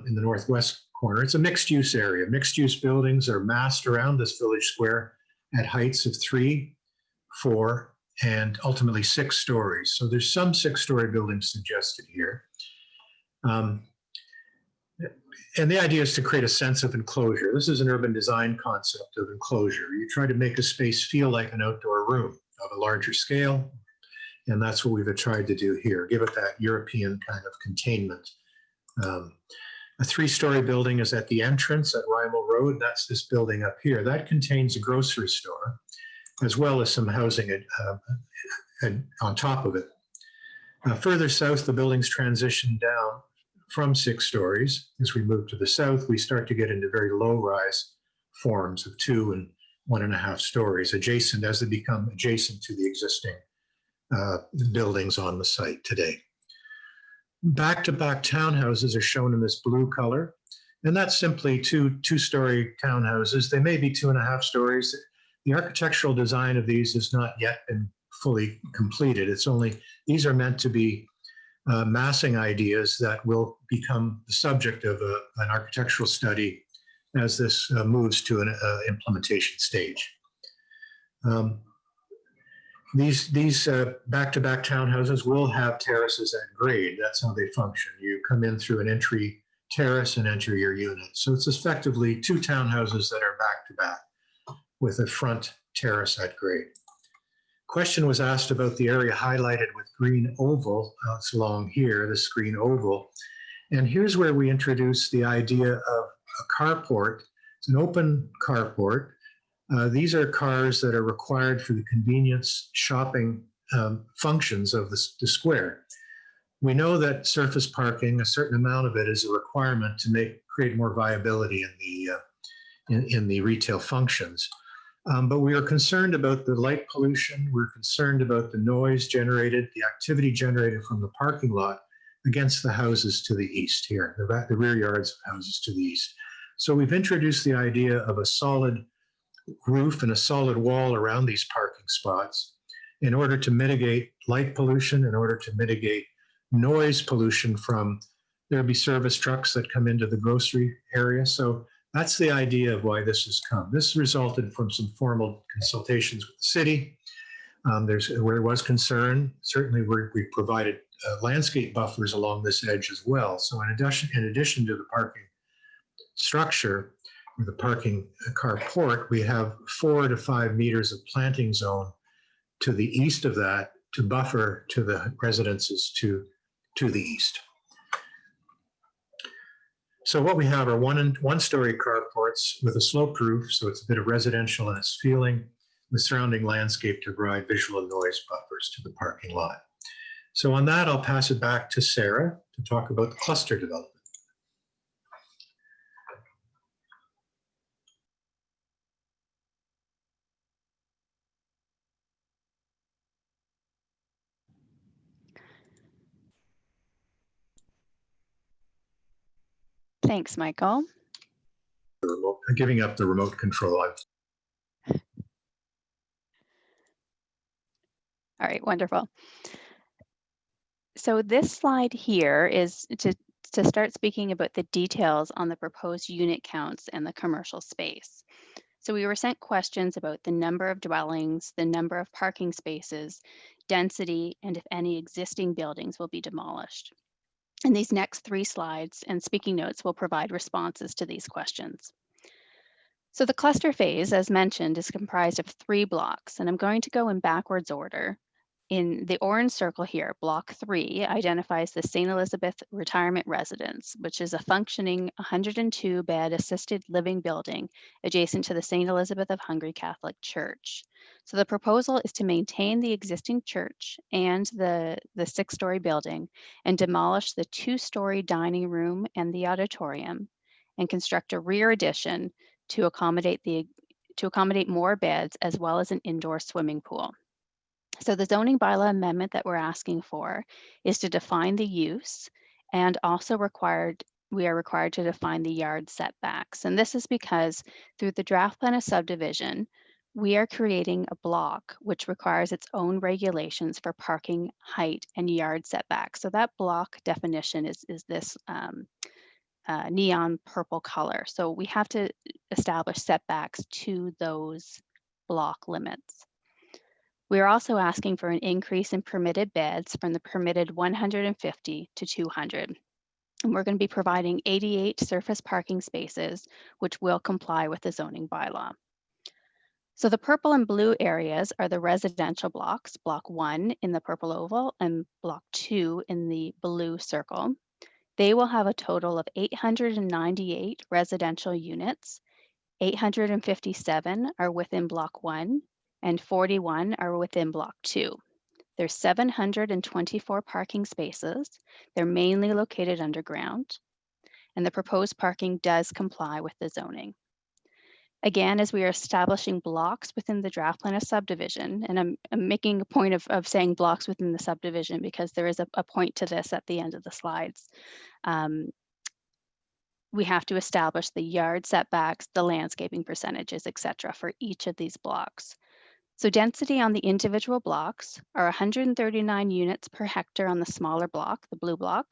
in the northwest corner, it's a mixed use area. Mixed use buildings are massed around this village square at heights of 3, 4, and ultimately 6 stories. So there's some 6-story buildings suggested here. And the idea is to create a sense of enclosure. This is an urban design concept of enclosure. You try to make a space feel like an outdoor room of a larger scale. And that's what we've tried to do here, give it that European kind of containment. A 3-story building is at the entrance at Rymel Road. That's this building up here. That contains a grocery store, as well as some housing on top of it. Further south, the buildings transition down from 6 stories. As we move to the south, we start to get into very low-rise forms of 2 and 1.5 stories, adjacent as they become adjacent to the existing buildings on the site today. Back-to-back townhouses are shown in this blue color, and that's simply two-story townhouses. They may be 2.5 stories. The architectural design of these has not yet been fully completed. These are meant to be massing ideas that will become the subject of an architectural study as this moves to an implementation stage. These back-to-back townhouses will have terraces at grade. That's how they function. You come in through an entry terrace and enter your unit. So it's effectively two townhouses that are back-to-back with a front terrace at grade. Question was asked about the area highlighted with green oval. It's along here, this green oval. And here's where we introduce the idea of a carport. It's an open carport. These are cars that are required for the convenience shopping functions of the square. We know that surface parking, a certain amount of it, is a requirement to create more viability in the retail functions. But we are concerned about the light pollution. We're concerned about the noise generated, the activity generated from the parking lot against the houses to the east here, the rear yards of houses to the east. So we've introduced the idea of a solid roof and a solid wall around these parking spots in order to mitigate light pollution, in order to mitigate noise pollution from, there'll be service trucks that come into the grocery area. So that's the idea of why this has come. This resulted from some formal consultations with the city. Where there was concern, certainly we provided landscape buffers along this edge as well. So in addition to the parking structure, or the parking carport, we have 4 to 5 meters of planting zone to the east of that to buffer to the residences to the east. So what we have are one-story carports with a sloped roof, so it's a bit of residential in its feeling, with surrounding landscape to provide visual and noise buffers to the parking lot. So on that, I'll pass it back to SERRE to talk about the cluster development. Thanks, Michael. Giving up the remote control. All right, wonderful. So this slide here is to start speaking about the details on the proposed unit counts and the commercial space. So we were sent questions about the number of dwellings, the number of parking spaces, density, and if any existing buildings will be demolished. And these next 3 slides and speaking notes will provide responses to these questions. So the cluster phase, as mentioned, is comprised of 3 blocks, and I'm going to go in backwards order. In the orange circle here, block 3 identifies the St. Elizabeth Retirement Residence, which is a functioning 102-bed assisted living building adjacent to the St. Elizabeth of Hungary Catholic Church. So the proposal is to maintain the existing church and the 6-story building and demolish the 2-story dining room and the auditorium and construct a rear addition to accommodate more beds as well as an indoor swimming pool. So the zoning bylaw amendment that we're asking for is to define the use and also we are required to define the yard setbacks. And this is because through the draft plan of subdivision, we are creating a block which requires its own regulations for parking, height, and yard setbacks. So that block definition is this neon purple color. So we have to establish setbacks to those block limits. We are also asking for an increase in permitted beds from the permitted 150 to 200. And we're going to be providing 88 surface parking spaces, which will comply with the zoning bylaw. So the purple and blue areas are the residential blocks, block 1 in the purple oval and block 2 in the blue circle. They will have a total of 898 residential units. 857 are within block 1 and 41 are within block 2. There's 724 parking spaces. They're mainly located underground, and the proposed parking does comply with the zoning. Again, as we are establishing blocks within the draft plan of subdivision, and I'm making a point of saying blocks within the subdivision because there is a point to this at the end of the slides. We have to establish the yard setbacks, the landscaping percentages, etc., for each of these blocks. So density on the individual blocks are 139 units per hectare on the smaller block, the blue block,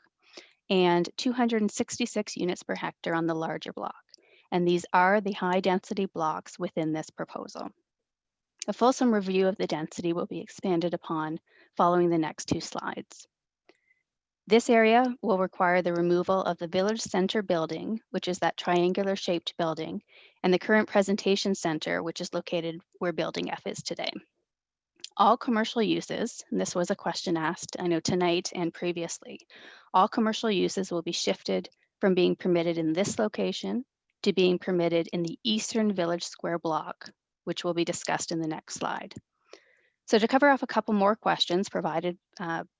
and 266 units per hectare on the larger block. And these are the high density blocks within this proposal. A fulsome review of the density will be expanded upon following the next two slides. This area will require the removal of the Village Center building, which is that triangular shaped building, and the current presentation center, which is located where building F is today. All commercial uses, and this was a question asked, I know tonight and previously, all commercial uses will be shifted from being permitted in this location to being permitted in the Eastern Village Square block, which will be discussed in the next slide. So to cover off a couple more questions provided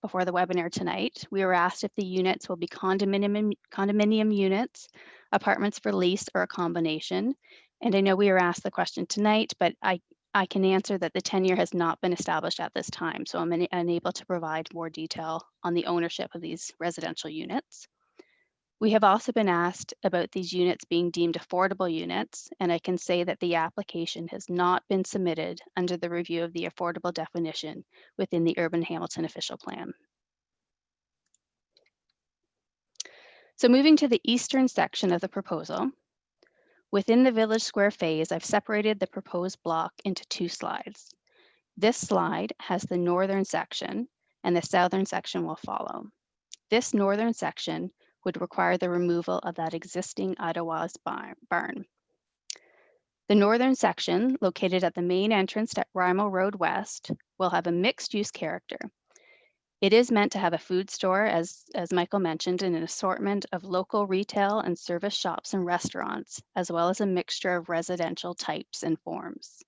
before the webinar tonight, we were asked if the units will be condominium units, apartments for lease, or a combination. And I know we were asked the question tonight, but I can answer that the tenure has not been established at this time, so I'm unable to provide more detail on the ownership of these residential units. We have also been asked about these units being deemed affordable units, and I can say that the application has not been submitted under the review of the affordable definition within the Urban Hamilton official plan. So moving to the eastern section of the proposal, within the Village Square phase, I've separated the proposed block into two slides. This slide has the northern section, and the southern section will follow. This northern section would require the removal of that existing Ottawa's barn. The northern section, located at the main entrance at Rymal Road West, will have a mixed-use character. It is meant to have a food store, as Michael mentioned, and an assortment of local retail and service shops and restaurants, as well as a mixture of residential types and forms.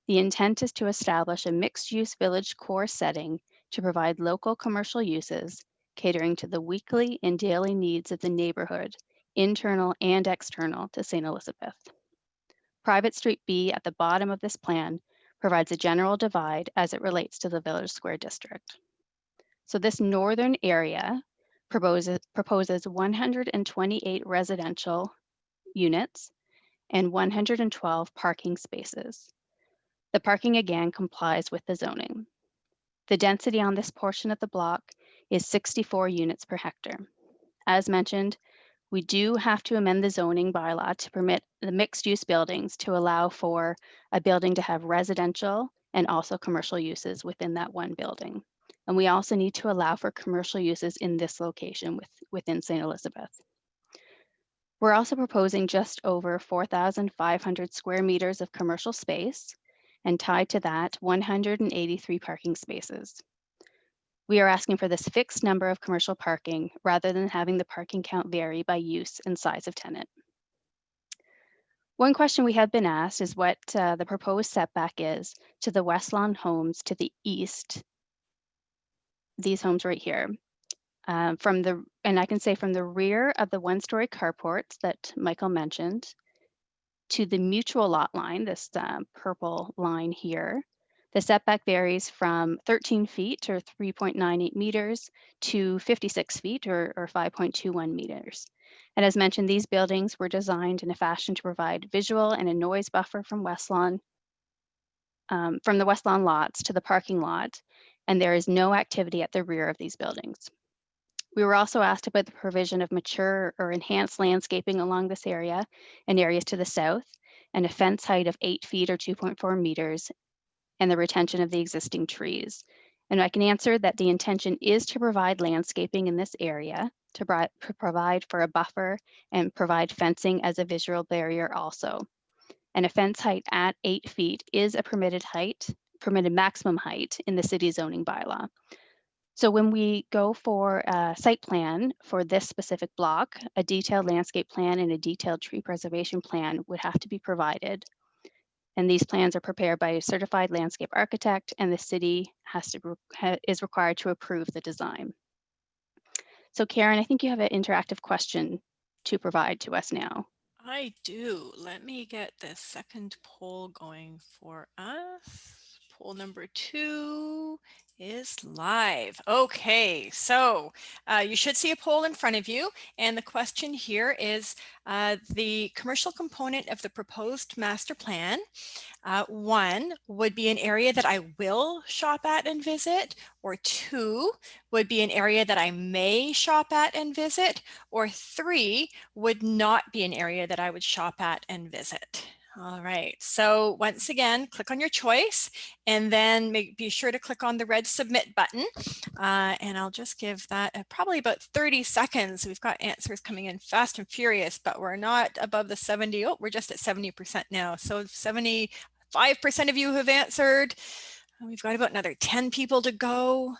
The intent is to establish a mixed-use village core setting to provide local commercial uses, catering to the weekly and daily needs of the neighborhood, internal and external to St. Elizabeth. Private Street B at the bottom of this plan provides a general divide as it relates to the Village Square district. So this northern area proposes 128 residential units and 112 parking spaces. The parking again complies with the zoning. The density on this portion of the block is 64 units per hectare. As mentioned, we do have to amend the zoning bylaw to permit the mixed-use buildings to allow for a building to have residential and also commercial uses within that one building. And we also need to allow for commercial uses in this location within St. Elizabeth. We're also proposing just over 4,500 square meters of commercial space, and tied to that, 183 parking spaces. We are asking for this fixed number of commercial parking rather than having the parking count vary by use and size of tenant. One question we have been asked is what the proposed setback is to the West Lawn homes to the east, these homes right here. And I can say from the rear of the one-story carports that Michael mentioned, to the mutual lot line, this purple line here, the setback varies from 13 feet or 3.98 meters to 56 feet or 5.21 meters. And as mentioned, these buildings were designed in a fashion to provide visual and a noise buffer from West Lawn, from the West Lawn lots to the parking lot, and there is no activity at the rear of these buildings. We were also asked about the provision of mature or enhanced landscaping along this area and areas to the south, and a fence height of 8 feet or 2.4 meters, and the retention of the existing trees. And I can answer that the intention is to provide landscaping in this area, to provide for a buffer and provide fencing as a visual barrier also. And a fence height at 8 feet is a permitted maximum height in the city zoning bylaw. So when we go for a site plan for this specific block, a detailed landscape plan and a detailed tree preservation plan would have to be provided. And these plans are prepared by a certified landscape architect, and the city is required to approve the design. So Karen, I think you have an interactive question to provide to us now. I do. Let me get the second poll going for us. Poll number 2 is live. Okay, so you should see a poll in front of you, and the question here is the commercial component of the proposed master plan. 1 would be an area that I will shop at and visit, or 2 would be an area that I may shop at and visit, or 3 would not be an area that I would shop at and visit. All right, so once again, click on your choice and then be sure to click on the red submit button. And I'll just give that probably about 30 seconds. We've got answers coming in fast and furious, but we're not above the 70. Oh, we're just at 70% now. So 75% of you have answered. We've got about another 10 people to go.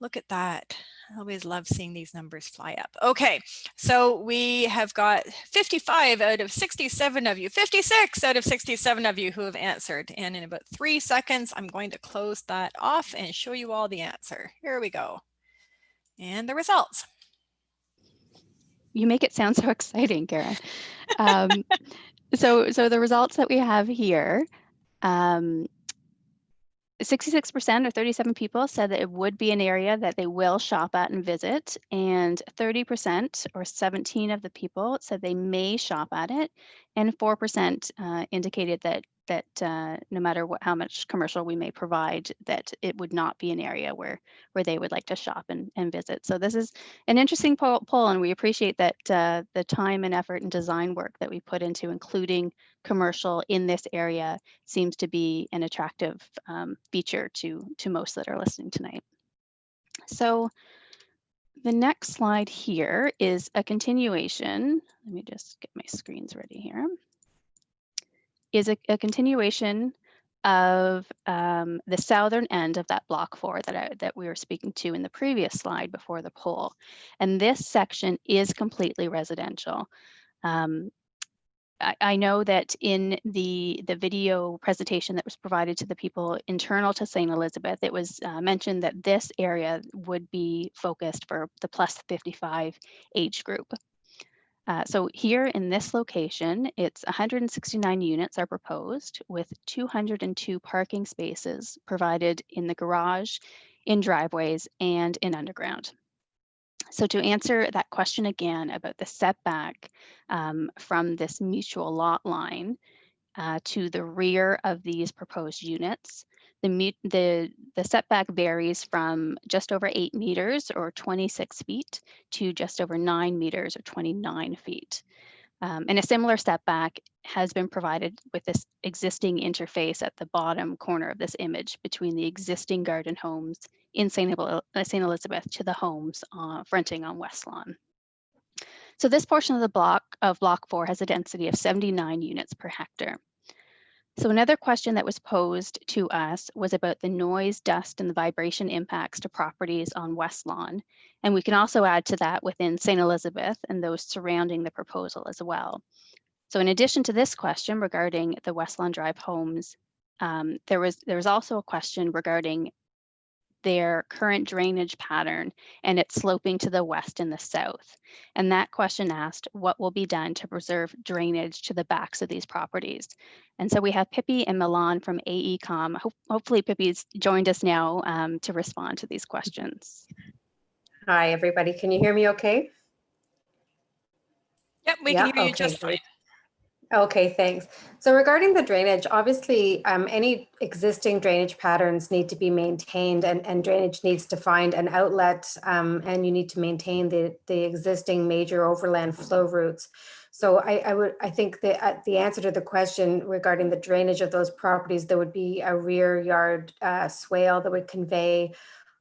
Look at that. I always love seeing these numbers fly up. Okay, so we have got 55 out of 67 of you, 56 out of 67 of you who have answered. And in about 3 seconds, I'm going to close that off and show you all the answer. Here we go. And the results. You make it sound so exciting, Karen. So the results that we have here, 66% or 37 people said that it would be an area that they will shop at and visit, and 30% or 17 of the people said they may shop at it, and 4% indicated that no matter how much commercial we may provide, that it would not be an area where they would like to shop and visit. So this is an interesting poll, and we appreciate that the time and effort and design work that we put into including commercial in this area seems to be an attractive feature to most that are listening tonight. So the next slide here is a continuation. Let me just get my screens ready here. Is a continuation of the southern end of that block 4 that we were speaking to in the previous slide before the poll. And this section is completely residential. I know that in the video presentation that was provided to the people internal to St. Elizabeth, it was mentioned that this area would be focused for the plus 55 age group. So here in this location, it's 169 units are proposed with 202 parking spaces provided in the garage, in driveways, and in underground. So to answer that question again about the setback from this mutual lot line to the rear of these proposed units, the setback varies from just over 8 meters or 26 feet to just over 9 meters or 29 feet. And a similar setback has been provided with this existing interface at the bottom corner of this image between the existing garden homes in St. Elizabeth to the homes fronting on West Lawn. So this portion of the block 4 has a density of 79 units per hectare. So another question that was posed to us was about the noise, dust, and the vibration impacts to properties on West Lawn. And we can also add to that within St. Elizabeth and those surrounding the proposal as well. So in addition to this question regarding the West Lawn Drive homes, there was also a question regarding their current drainage pattern and it's sloping to the west and the south. And that question asked what will be done to preserve drainage to the backs of these properties. And so we have Pippi and Milan from AECom. Hopefully Pippi's joined us now to respond to these questions. Hi, everybody. Can you hear me okay? Yep, we can hear you just fine. Okay, thanks. So regarding the drainage, obviously any existing drainage patterns need to be maintained and drainage needs to find an outlet and you need to maintain the existing major overland flow routes. So I think that the answer to the question regarding the drainage of those properties, there would be a rear yard swale that would convey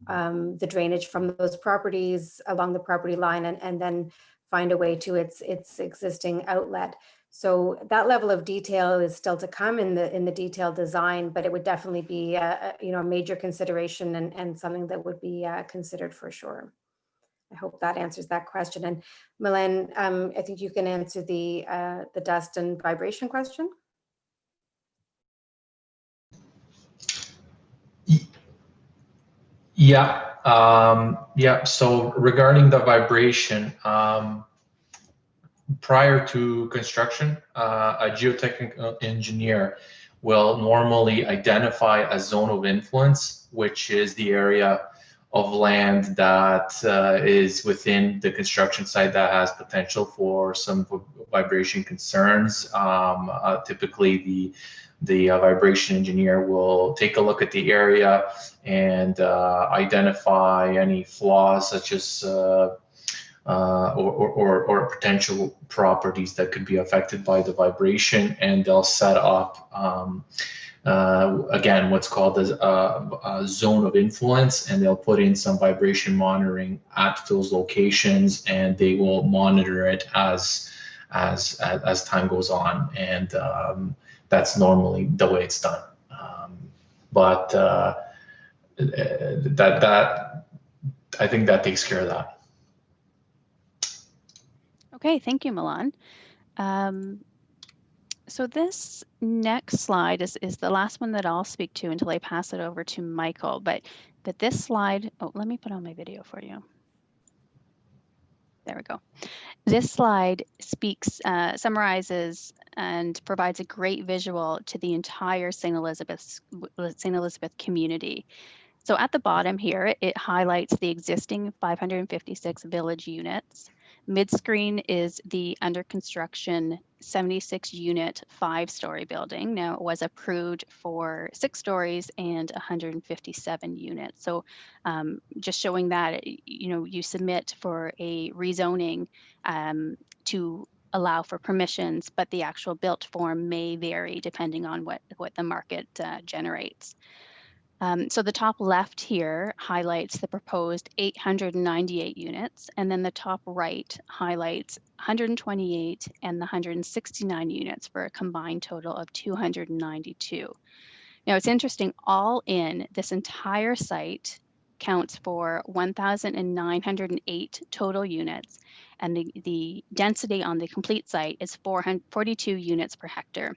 the drainage from those properties along the property line and then find a way to its existing outlet. So that level of detail is still to come in the detailed design, but it would definitely be a major consideration and something that would be considered for sure. I hope that answers that question. And Milan, I think you can answer the dust and vibration question. Yeah. So regarding the vibration, prior to construction, a geotechnical engineer will normally identify a zone of influence, which is the area of land that is within the construction site that has potential for some vibration concerns. Typically, the vibration engineer will take a look at the area and identify any flaws such as or potential properties that could be affected by the vibration, and they'll set up again what's called a zone of influence, and they'll put in some vibration monitoring at those locations, and they will monitor it as time goes on, and that's normally the way it's done. But that I think that takes care of that. Okay, thank you, Milan. So this next slide is the last one that I'll speak to until I pass it over to Michael. But this slide, oh, let me put on my video for you. There we go. This slide speaks, summarizes, and provides a great visual to the entire St. Elizabeth community. So at the bottom here, it highlights the existing 556 village units. Mid-screen is the under construction 76 unit 5-story building. Now it was approved for 6 stories and 157 units. So just showing that, you submit for a rezoning to allow for permissions, but the actual built form may vary depending on what the market generates. So the top left here highlights the proposed 898 units, and then the top right highlights 128 and the 169 units for a combined total of 292. Now it's interesting, all in, this entire site counts for 1,908 total units, and the density on the complete site is 442 units per hectare.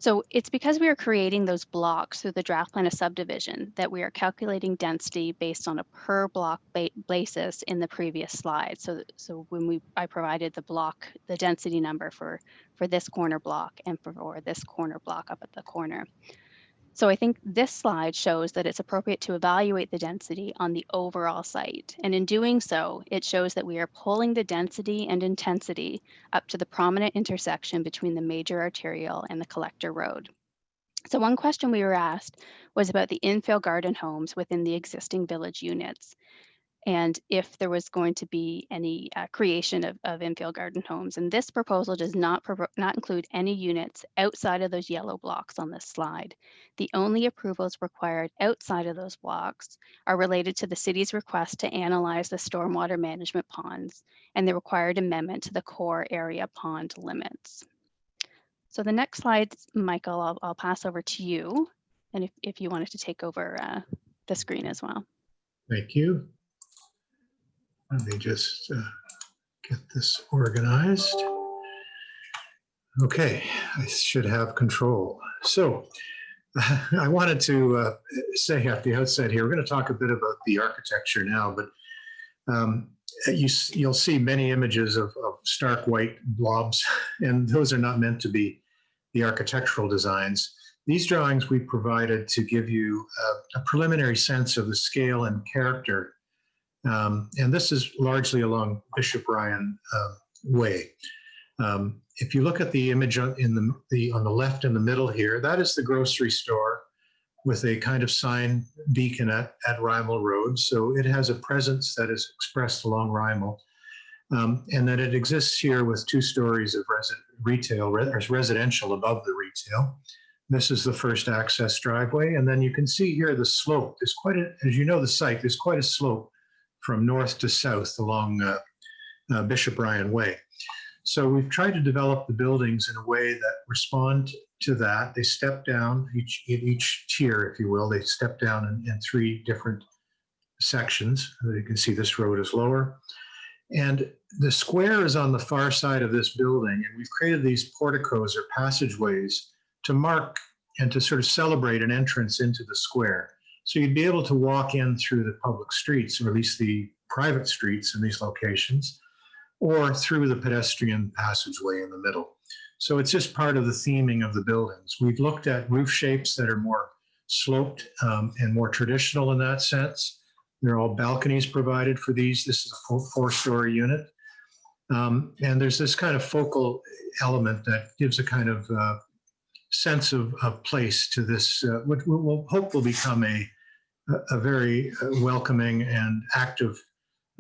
So it's because we are creating those blocks through the draft plan of subdivision that we are calculating density based on a per block basis in the previous slide. So when I provided the density number for this corner block and for this corner block up at the corner. So I think this slide shows that it's appropriate to evaluate the density on the overall site. And in doing so, it shows that we are pulling the density and intensity up to the prominent intersection between the major arterial and the collector road. So one question we were asked was about the infill garden homes within the existing village units, and if there was going to be any creation of infill garden homes. And this proposal does not include any units outside of those yellow blocks on this slide. The only approvals required outside of those blocks are related to the city's request to analyze the stormwater management ponds and the required amendment to the core area pond limits. So the next slide, Michael, I'll pass over to you, and if you wanted to take over the screen as well. Thank you. Let me just get this organized. Okay, I should have control. So I wanted to say at the outset here, we're going to talk a bit about the architecture now, but you'll see many images of stark white blobs, and those are not meant to be the architectural designs. These drawings we provided to give you a preliminary sense of the scale and character. And this is largely along Bishop Ryan Way. If you look at the image on the left in the middle here, that is the grocery store with a kind of sign beacon at Rymel Road. So it has a presence that is expressed along Rymel. And that it exists here with 2 stories of residential above the retail. This is the first access driveway. And then you can see here the slope. There's as you know, the site, there's quite a slope from north to south along Bishop Ryan Way. So we've tried to develop the buildings in a way that respond to that. They step down each tier, if you will. They step down in 3 different sections. You can see this road is lower. And the square is on the far side of this building. And we've created these porticos or passageways to mark and to sort of celebrate an entrance into the square. So you'd be able to walk in through the public streets, or at least the private streets in these locations, or through the pedestrian passageway in the middle. So it's just part of the theming of the buildings. We've looked at roof shapes that are more sloped and more traditional in that sense. There are all balconies provided for these. This is a 4-story unit. And there's this kind of focal element that gives a kind of sense of place to this, which we'll hope will become a very welcoming and active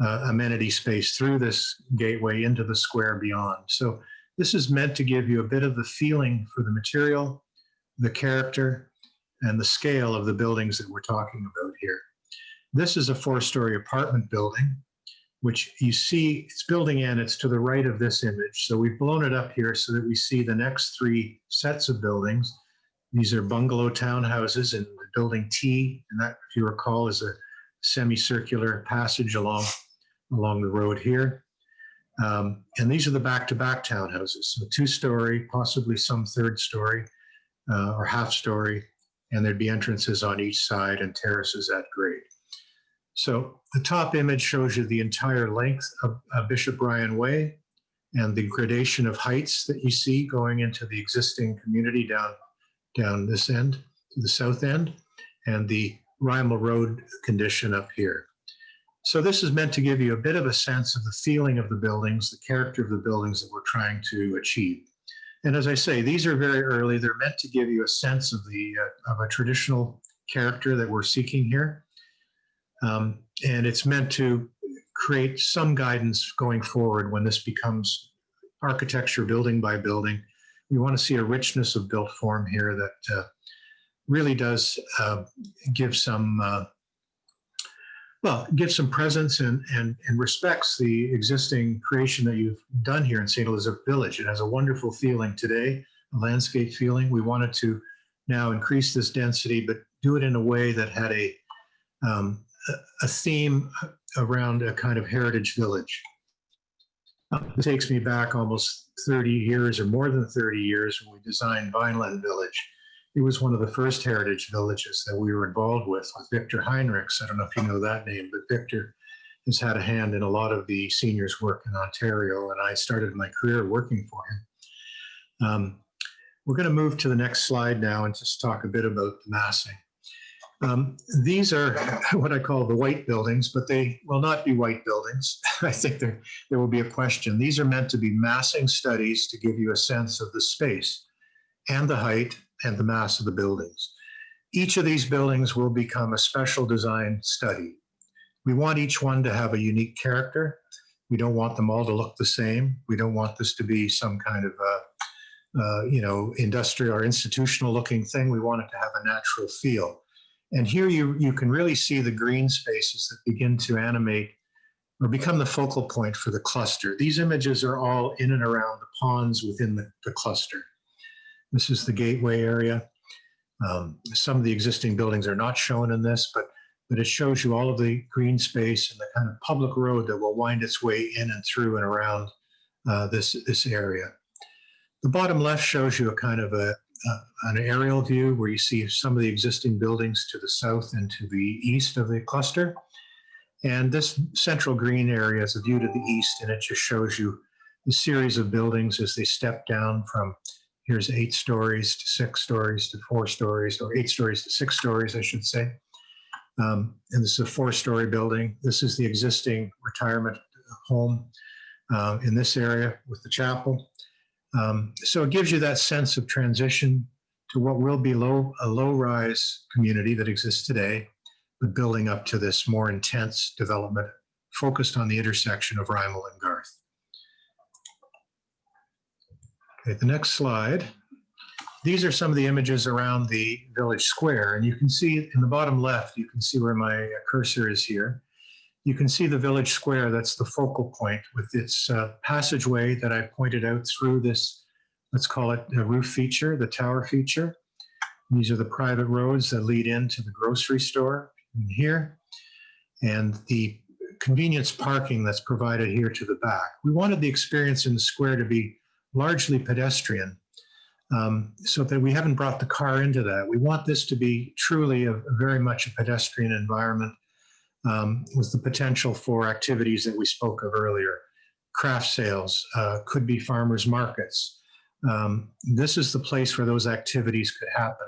amenity space through this gateway into the square beyond. So this is meant to give you a bit of the feeling for the material, the character, and the scale of the buildings that we're talking about here. This is a 4-story apartment building, which you see it's building in, it's to the right of this image. So we've blown it up here so that we see the next 3 sets of buildings. These are bungalow townhouses in building T, and that, if you recall, is a semicircular passage along the road here. And these are the back-to-back townhouses, so 2-story, possibly some 3rd story or half-story, and there'd be entrances on each side and terraces at grade. So the top image shows you the entire length of Bishop Bryan Way and the gradation of heights that you see going into the existing community down this end to the south end, and the Rymal Road condition up here. So this is meant to give you a bit of a sense of the feeling of the buildings, the character of the buildings that we're trying to achieve. And as I say, these are very early. They're meant to give you a sense of a traditional character that we're seeking here. And it's meant to create some guidance going forward when this becomes architecture building by building. We want to see a richness of built form here that really does give some presence and respects the existing creation that you've done here in St. Elizabeth Village. It has a wonderful feeling today, a landscape feeling. We wanted to now increase this density, but do it in a way that had a theme around a kind of heritage village. It takes me back almost 30 years or more than 30 years when we designed Vineland Village. It was one of the first heritage villages that we were involved with Victor Heinrichs. I don't know if you know that name, but Victor has had a hand in a lot of the seniors' work in Ontario, and I started my career working for him. We're going to move to the next slide now and just talk a bit about the massing. These are what I call the white buildings, but they will not be white buildings. I think there will be a question. These are meant to be massing studies to give you a sense of the space and the height and the mass of the buildings. Each of these buildings will become a special design study. We want each one to have a unique character. We don't want them all to look the same. We don't want this to be some kind of industrial or institutional looking thing. We want it to have a natural feel. And here you can really see the green spaces that begin to animate or become the focal point for the cluster. These images are all in and around the ponds within the cluster. This is the gateway area. Some of the existing buildings are not shown in this, but it shows you all of the green space and the kind of public road that will wind its way in and through and around this area. The bottom left shows you a kind of an aerial view where you see some of the existing buildings to the south and to the east of the cluster. And this central green area is a view to the east, and it just shows you the series of buildings as they step down from, here's 8 stories to 6 stories to 4 stories, or 8 stories to 6 stories, I should say. And this is a 4-story building. This is the existing retirement home in this area with the chapel. So it gives you that sense of transition to what will be a low-rise community that exists today, but building up to this more intense development focused on the intersection of Rymal and Garth. Okay, the next slide. These are some of the images around the village square, and you can see in the bottom left, you can see where my cursor is here. You can see the village square, that's the focal point with its passageway that I pointed out through this, let's call it a roof feature, the tower feature. These are the private roads that lead into the grocery store in here, and the convenience parking that's provided here to the back. We wanted the experience in the square to be largely pedestrian, so that we haven't brought the car into that. We want this to be truly very much a pedestrian environment, with the potential for activities that we spoke of earlier. Craft sales, could be farmers markets. This is the place where those activities could happen.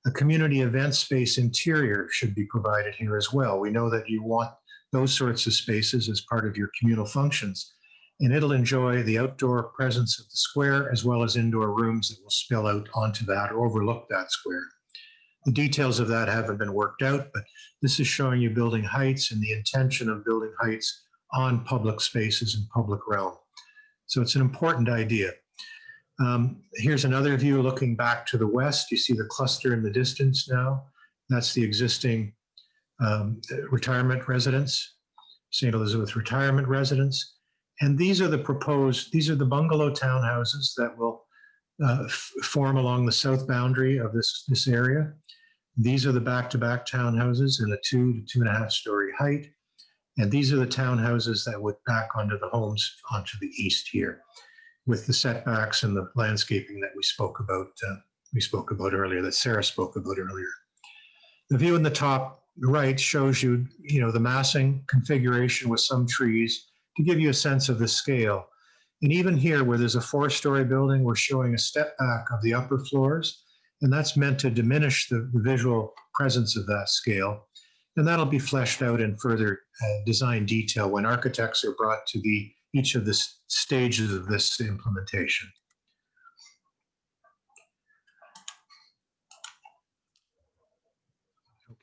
A community event space interior should be provided here as well. We know that you want those sorts of spaces as part of your communal functions, and it'll enjoy the outdoor presence of the square as well as indoor rooms that will spill out onto that or overlook that square. The details of that haven't been worked out, but this is showing you building heights and the intention of building heights on public spaces and public realm. So it's an important idea. Here's another view looking back to the west. You see the cluster in the distance now. That's the existing retirement residence, St. Elizabeth retirement residence. And these are the bungalow townhouses that will form along the south boundary of this area. These are the back-to-back townhouses in a 2 to 2.5 story height. And these are the townhouses that would back onto the homes onto the east here, with the setbacks and the landscaping that we spoke about earlier, that Sarah spoke about earlier. The view in the top right shows you, the massing configuration with some trees to give you a sense of the scale. And even here, where there's a 4-story building, we're showing a step back of the upper floors, and that's meant to diminish the visual presence of that scale. And that'll be fleshed out in further design detail when architects are brought to each of the stages of this implementation.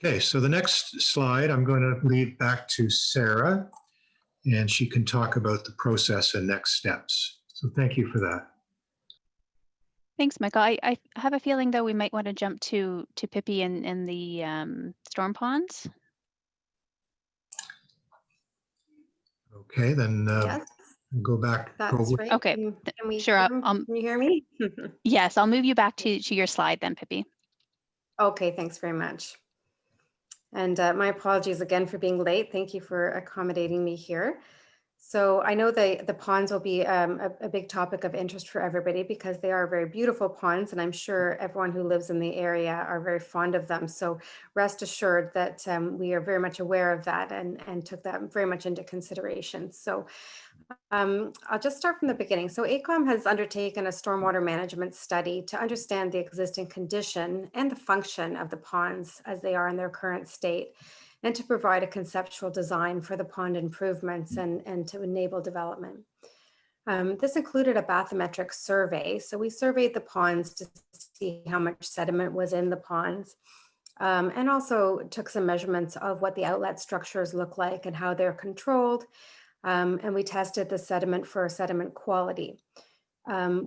Okay, so the next slide, I'm going to leave back to Sarah, and she can talk about the process and next steps. So thank you for that. Thanks, Michael. I have a feeling, though, we might want to jump to Pippi and the storm ponds. Okay, then Yes, go back. that's right. Okay, Can we sure. can you hear me? Yes, I'll move you back to your slide then, Pippi. Okay, thanks very much. And my apologies again for being late. Thank you for accommodating me here. So I know the ponds will be a big topic of interest for everybody because they are very beautiful ponds, and I'm sure everyone who lives in the area are very fond of them. So rest assured that we are very much aware of that and took that very much into consideration. So I'll just start from the beginning. So AECOM has undertaken a stormwater management study to understand the existing condition and the function of the ponds as they are in their current state, and to provide a conceptual design for the pond improvements and to enable development. This included a bathymetric survey. So we surveyed the ponds to see how much sediment was in the ponds, and also took some measurements of what the outlet structures look like and how they're controlled. And we tested the sediment for sediment quality.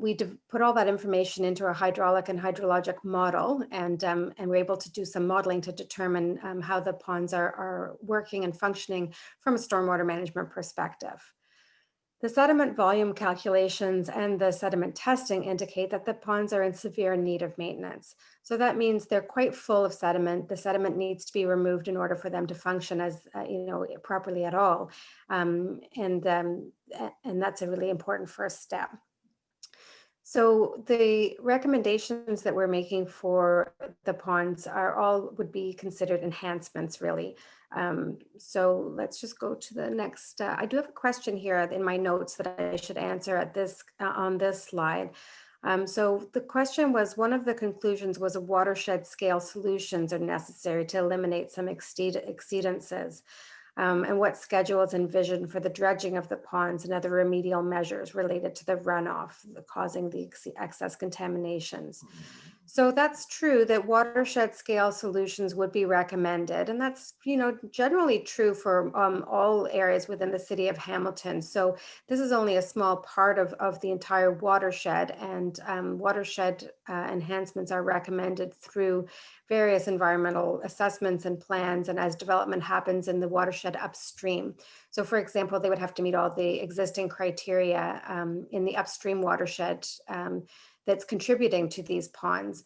We put all that information into a hydraulic and hydrologic model, and we're able to do some modeling to determine how the ponds are working and functioning from a stormwater management perspective. The sediment volume calculations and the sediment testing indicate that the ponds are in severe need of maintenance. So that means they're quite full of sediment. The sediment needs to be removed in order for them to function as properly at all, and that's a really important first step. So the recommendations that we're making for the ponds would be considered enhancements, really. So let's just go to the next. I do have a question here in my notes that I should answer on this slide. So the question was, one of the conclusions was a watershed scale solutions are necessary to eliminate some exceedances. And what schedule is envisioned for the dredging of the ponds and other remedial measures related to the runoff causing the excess contaminations. So that's true that watershed scale solutions would be recommended, and that's generally true for all areas within the city of Hamilton. So this is only a small part of the entire watershed, and watershed enhancements are recommended through various environmental assessments and plans, and as development happens in the watershed upstream. So for example, they would have to meet all the existing criteria in the upstream watershed that's contributing to these ponds.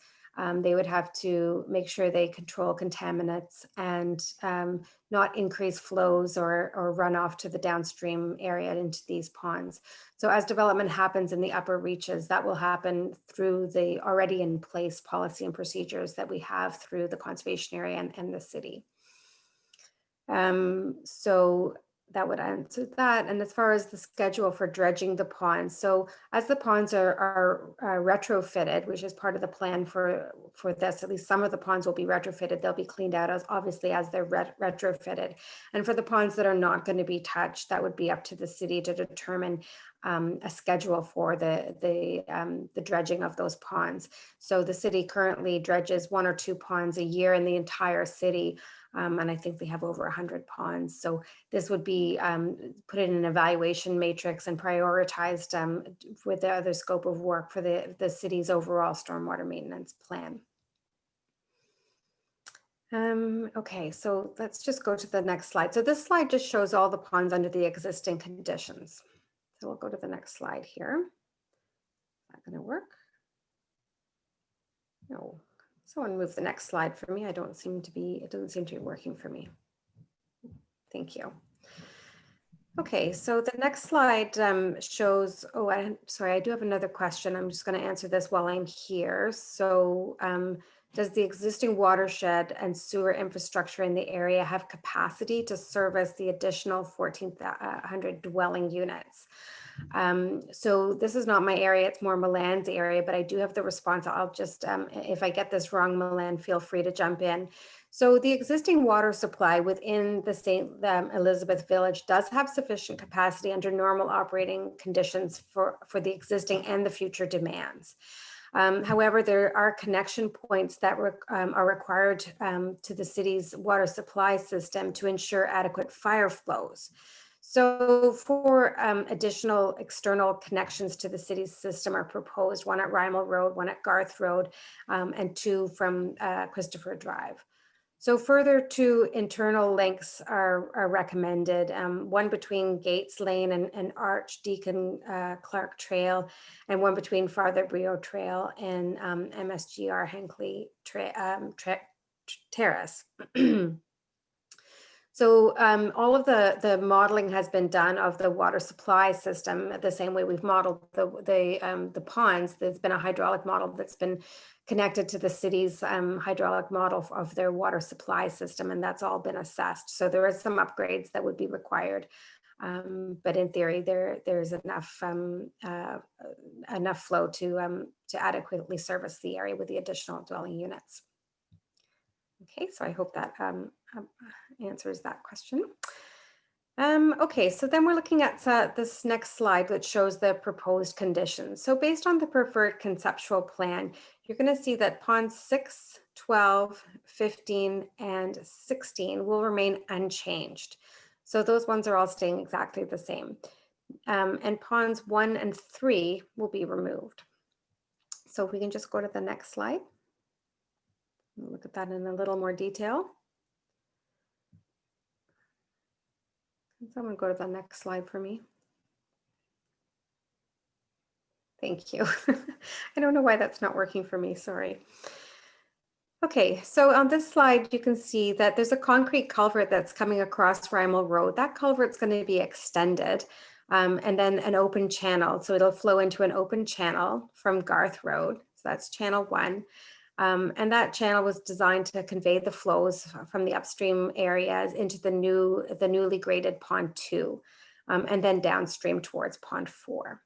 They would have to make sure they control contaminants and not increase flows or runoff to the downstream area into these ponds. So as development happens in the upper reaches, that will happen through the already in place policy and procedures that we have through the conservation area and the city. So that would answer that. And as far as the schedule for dredging the ponds, so as the ponds are retrofitted, which is part of the plan for this, at least some of the ponds will be retrofitted. They'll be cleaned out obviously as they're retrofitted. And for the ponds that are not going to be touched, that would be up to the city to determine a schedule for the dredging of those ponds. So the city currently dredges 1 or 2 ponds a year in the entire city. And I think they have over 100 ponds. So this would be put in an evaluation matrix and prioritized with the other scope of work for the city's overall stormwater maintenance plan. Okay, so let's just go to the next slide. So this slide just shows all the ponds under the existing conditions. So we'll go to the next slide here. Is that going to work? No. Someone move the next slide for me. It doesn't seem to be working for me. Thank you. Okay, so the next slide shows, sorry, I do have another question. I'm just going to answer this while I'm here. So does the existing watershed and sewer infrastructure in the area have capacity to service the additional 1,400 dwelling units? So this is not my area, it's more Milan's area, but I do have the response. I'll just, if I get this wrong, Milan, feel free to jump in. So the existing water supply within the St. Elizabeth Village does have sufficient capacity under normal operating conditions for the existing and the future demands. However, there are connection points that are required to the city's water supply system to ensure adequate fire flows. So for additional external connections to the city's system are proposed, one at Rymal Road, one at Garth Road, and 2 from Christopher Drive. So further 2 internal links are recommended, one between Gates Lane and Archdeacon Clark Trail, and one between Farther Brio Trail and MSGR Hankley Terrace. So all of the modeling has been done of the water supply system the same way we've modeled the ponds. There's been a hydraulic model that's been connected to the city's hydraulic model of their water supply system, and that's all been assessed. So there is some upgrades that would be required, but in theory, there's enough flow to adequately service the area with the additional dwelling units. Okay, so I hope that answers that question. Okay, so then we're looking at this next slide, which shows the proposed conditions. So based on the preferred conceptual plan, you're going to see that ponds 6, 12, 15, and 16 will remain unchanged. So those ones are all staying exactly the same. And ponds 1 and 3 will be removed. So if we can just go to the next slide. We'll look at that in a little more detail. Can someone go to the next slide for me? Thank you. I don't know why that's not working for me, sorry. Okay, so on this slide, you can see that there's a concrete culvert that's coming across Rymal Road. That culvert's going to be extended and then an open channel. So it'll flow into an open channel from Garth Road. So that's channel 1. And that channel was designed to convey the flows from the upstream areas into the newly graded pond 2, and then downstream towards pond 4.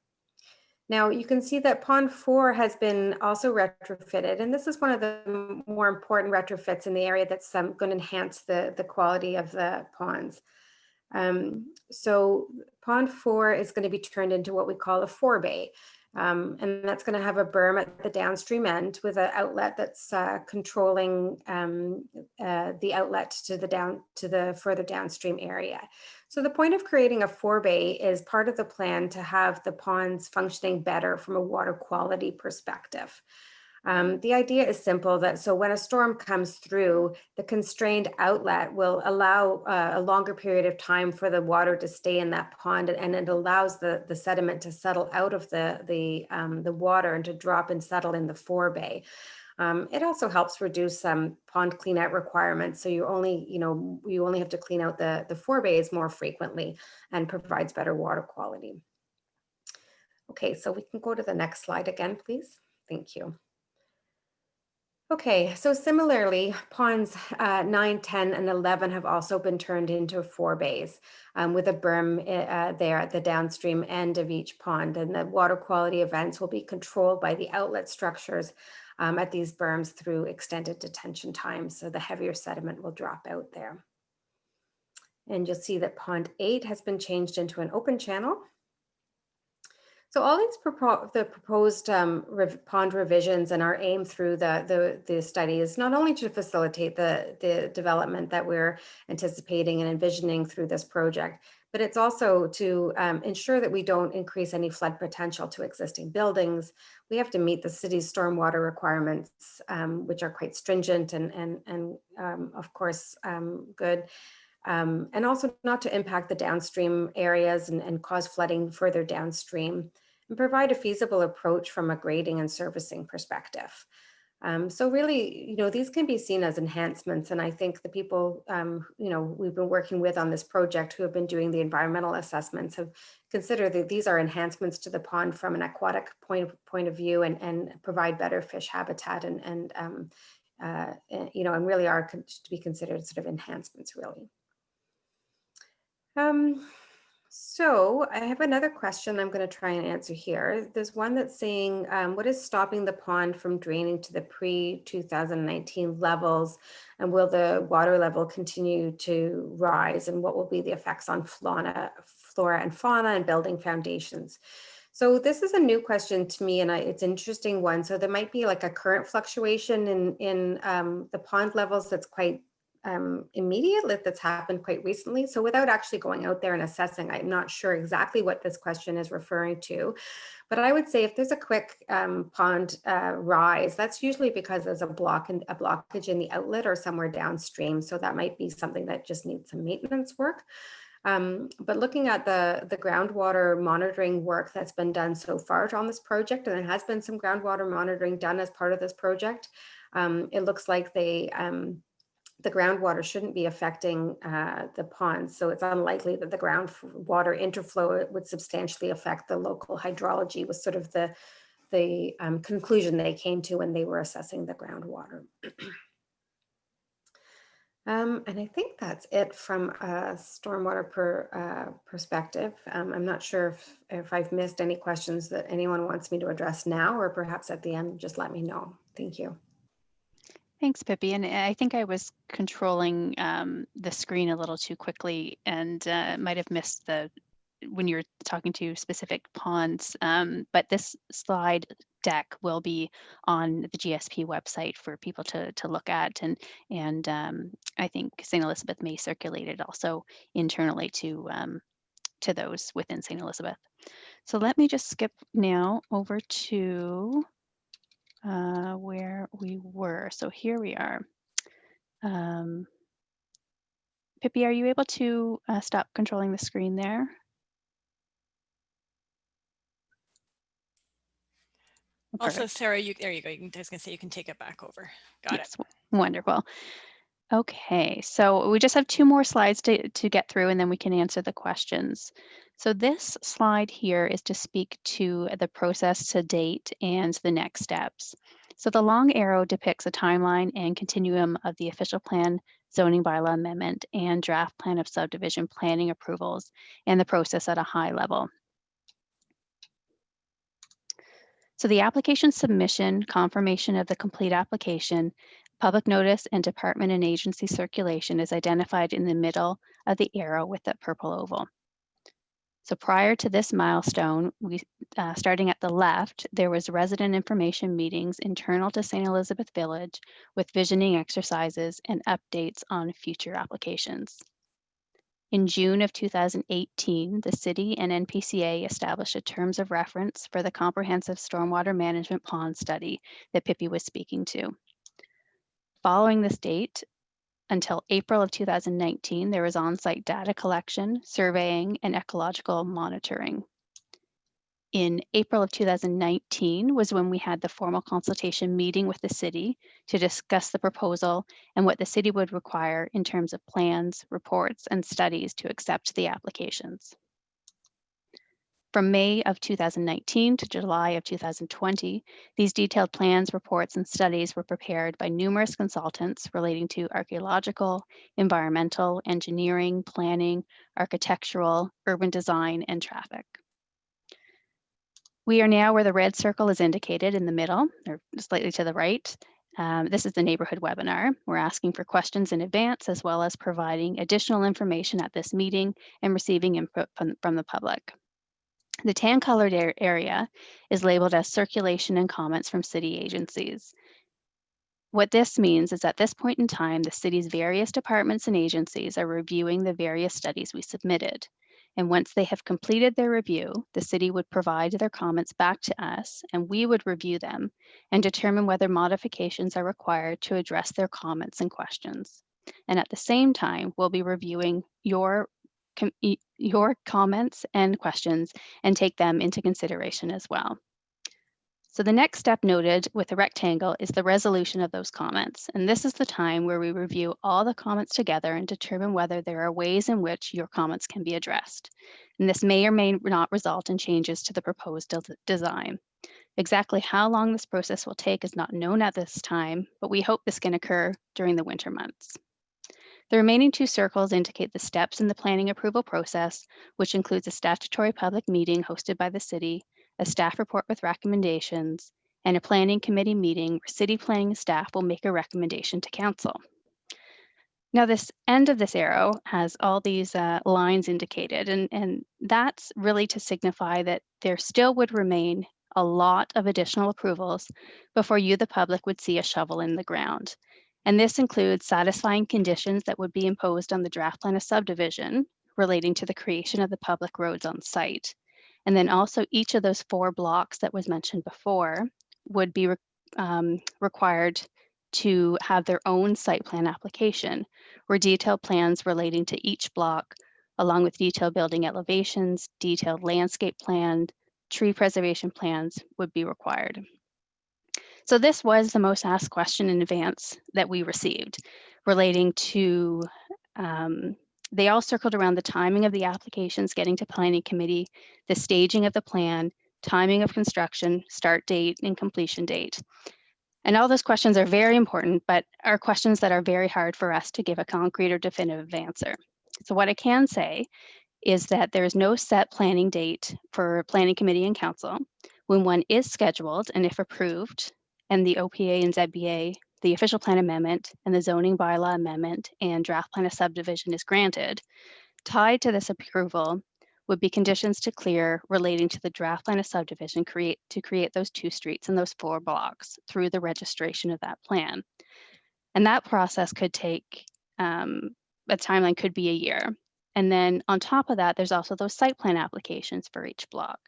Now you can see that pond 4 has been also retrofitted, and this is one of the more important retrofits in the area that's going to enhance the quality of the ponds. So pond 4 is going to be turned into what we call a forebay. And that's going to have a berm at the downstream end with an outlet that's controlling the outlet to the further downstream area. So the point of creating a forebay is part of the plan to have the ponds functioning better from a water quality perspective. The idea is simple, that so when a storm comes through, the constrained outlet will allow a longer period of time for the water to stay in that pond, and it allows the sediment to settle out of the water and to drop and settle in the forebay. It also helps reduce pond clean out requirements. So you only have to clean out the forebays more frequently, and provides better water quality. Okay, so we can go to the next slide again, please. Thank you. Okay, so similarly, ponds 9, 10, and 11 have also been turned into forebays with a berm there at the downstream end of each pond, and the water quality events will be controlled by the outlet structures at these berms through extended detention times, so the heavier sediment will drop out there. And you'll see that pond 8 has been changed into an open channel. So all these proposed pond revisions and our aim through the study is not only to facilitate the development that we're anticipating and envisioning through this project, but it's also to ensure that we don't increase any flood potential to existing buildings. We have to meet the city's stormwater requirements, which are quite stringent and of course good. And also not to impact the downstream areas and cause flooding further downstream, and provide a feasible approach from a grading and servicing perspective. So really, these can be seen as enhancements. And I think the people, we've been working with on this project who have been doing the environmental assessments have considered that these are enhancements to the pond from an aquatic point of view and provide better fish habitat and really are to be considered sort of enhancements really. So I have another question I'm going to try and answer here. There's one that's saying, what is stopping the pond from draining to the pre-2019 levels? And will the water level continue to rise? And what will be the effects on flora and fauna and building foundations? So this is a new question to me, and it's an interesting one. So there might be like a current fluctuation in the pond levels that's quite immediate, that's happened quite recently. So without actually going out there and assessing, I'm not sure exactly what this question is referring to. But I would say if there's a quick pond rise, that's usually because there's a blockage in the outlet or somewhere downstream. So that might be something that just needs some maintenance work. But looking at the groundwater monitoring work that's been done so far on this project, and there has been some groundwater monitoring done as part of this project, it looks like the groundwater shouldn't be affecting the ponds. So it's unlikely that the groundwater interflow would substantially affect the local hydrology, was sort of the conclusion they came to when they were assessing the groundwater. And I think that's it from a stormwater perspective. I'm not sure if I've missed any questions that anyone wants me to address now, or perhaps at the end, just let me know. Thank you. Thanks, Pippi. And I think I was controlling the screen a little too quickly and might have missed when you're talking to specific ponds. But this slide deck will be on the GSP website for people to look at. And I think St. Elizabeth may circulate it also internally to those within St. Elizabeth. So let me just skip now over to where we were. So here we are. Pippi, are you able to stop controlling the screen there? Oh, also, Sarah, there you go. I was going to say you can take it back over. Got it. Wonderful. Okay, so we just have 2 more slides to get through, and then we can answer the questions. So this slide here is to speak to the process to date and the next steps. So the long arrow depicts a timeline and continuum of the official plan, zoning bylaw amendment, and draft plan of subdivision planning approvals, and the process at a high level. So the application submission, confirmation of the complete application, public notice, and department and agency circulation is identified in the middle of the arrow with the purple oval. So prior to this milestone, starting at the left, there was resident information meetings internal to St. Elizabeth Village with visioning exercises and updates on future applications. In June of 2018, the city and NPCA established a terms of reference for the comprehensive stormwater management pond study that Pippi was speaking to. Following this date, until April of 2019, there was on-site data collection, surveying, and ecological monitoring. In April of 2019 was when we had the formal consultation meeting with the city to discuss the proposal and what the city would require in terms of plans, reports, and studies to accept the applications. From May of 2019 to July of 2020, these detailed plans, reports, and studies were prepared by numerous consultants relating to archaeological, environmental, engineering, planning, architectural, urban design, and traffic. We are now where the red circle is indicated in the middle, or slightly to the right. This is the neighborhood webinar. We're asking for questions in advance, as well as providing additional information at this meeting and receiving input from the public. The tan-colored area is labeled as circulation and comments from city agencies. What this means is at this point in time, the city's various departments and agencies are reviewing the various studies we submitted. And once they have completed their review, the city would provide their comments back to us, and we would review them and determine whether modifications are required to address their comments and questions. And at the same time, we'll be reviewing your comments and questions and take them into consideration as well. So the next step noted with the rectangle is the resolution of those comments. And this is the time where we review all the comments together and determine whether there are ways in which your comments can be addressed. And this may or may not result in changes to the proposed design. Exactly how long this process will take is not known at this time, but we hope this can occur during the winter months. The remaining two circles indicate the steps in the planning approval process, which includes a statutory public meeting hosted by the city, a staff report with recommendations, and a planning committee meeting where city planning staff will make a recommendation to council. Now, this end of this arrow has all these lines indicated, and that's really to signify that there still would remain a lot of additional approvals before you, the public, would see a shovel in the ground. And this includes satisfying conditions that would be imposed on the draft plan of subdivision relating to the creation of the public roads on site. And then also each of those 4 blocks that was mentioned before would be required to have their own site plan application, where detailed plans relating to each block, along with detailed building elevations, detailed landscape plan, tree preservation plans would be required. So this was the most asked question in advance that we received relating to they all circled around the timing of the applications getting to planning committee, the staging of the plan, timing of construction, start date, and completion date. And all those questions are very important, but are questions that are very hard for us to give a concrete or definitive answer. So what I can say is that there is no set planning date for planning committee and council. When one is scheduled, and if approved, and the OPA and ZBA, the official plan amendment and the zoning bylaw amendment and draft plan of subdivision is granted, tied to this approval would be conditions to clear relating to the draft plan of subdivision to create those 2 streets and those 4 blocks through the registration of that plan. And that process could take, a timeline could be a year. And then on top of that, there's also those site plan applications for each block.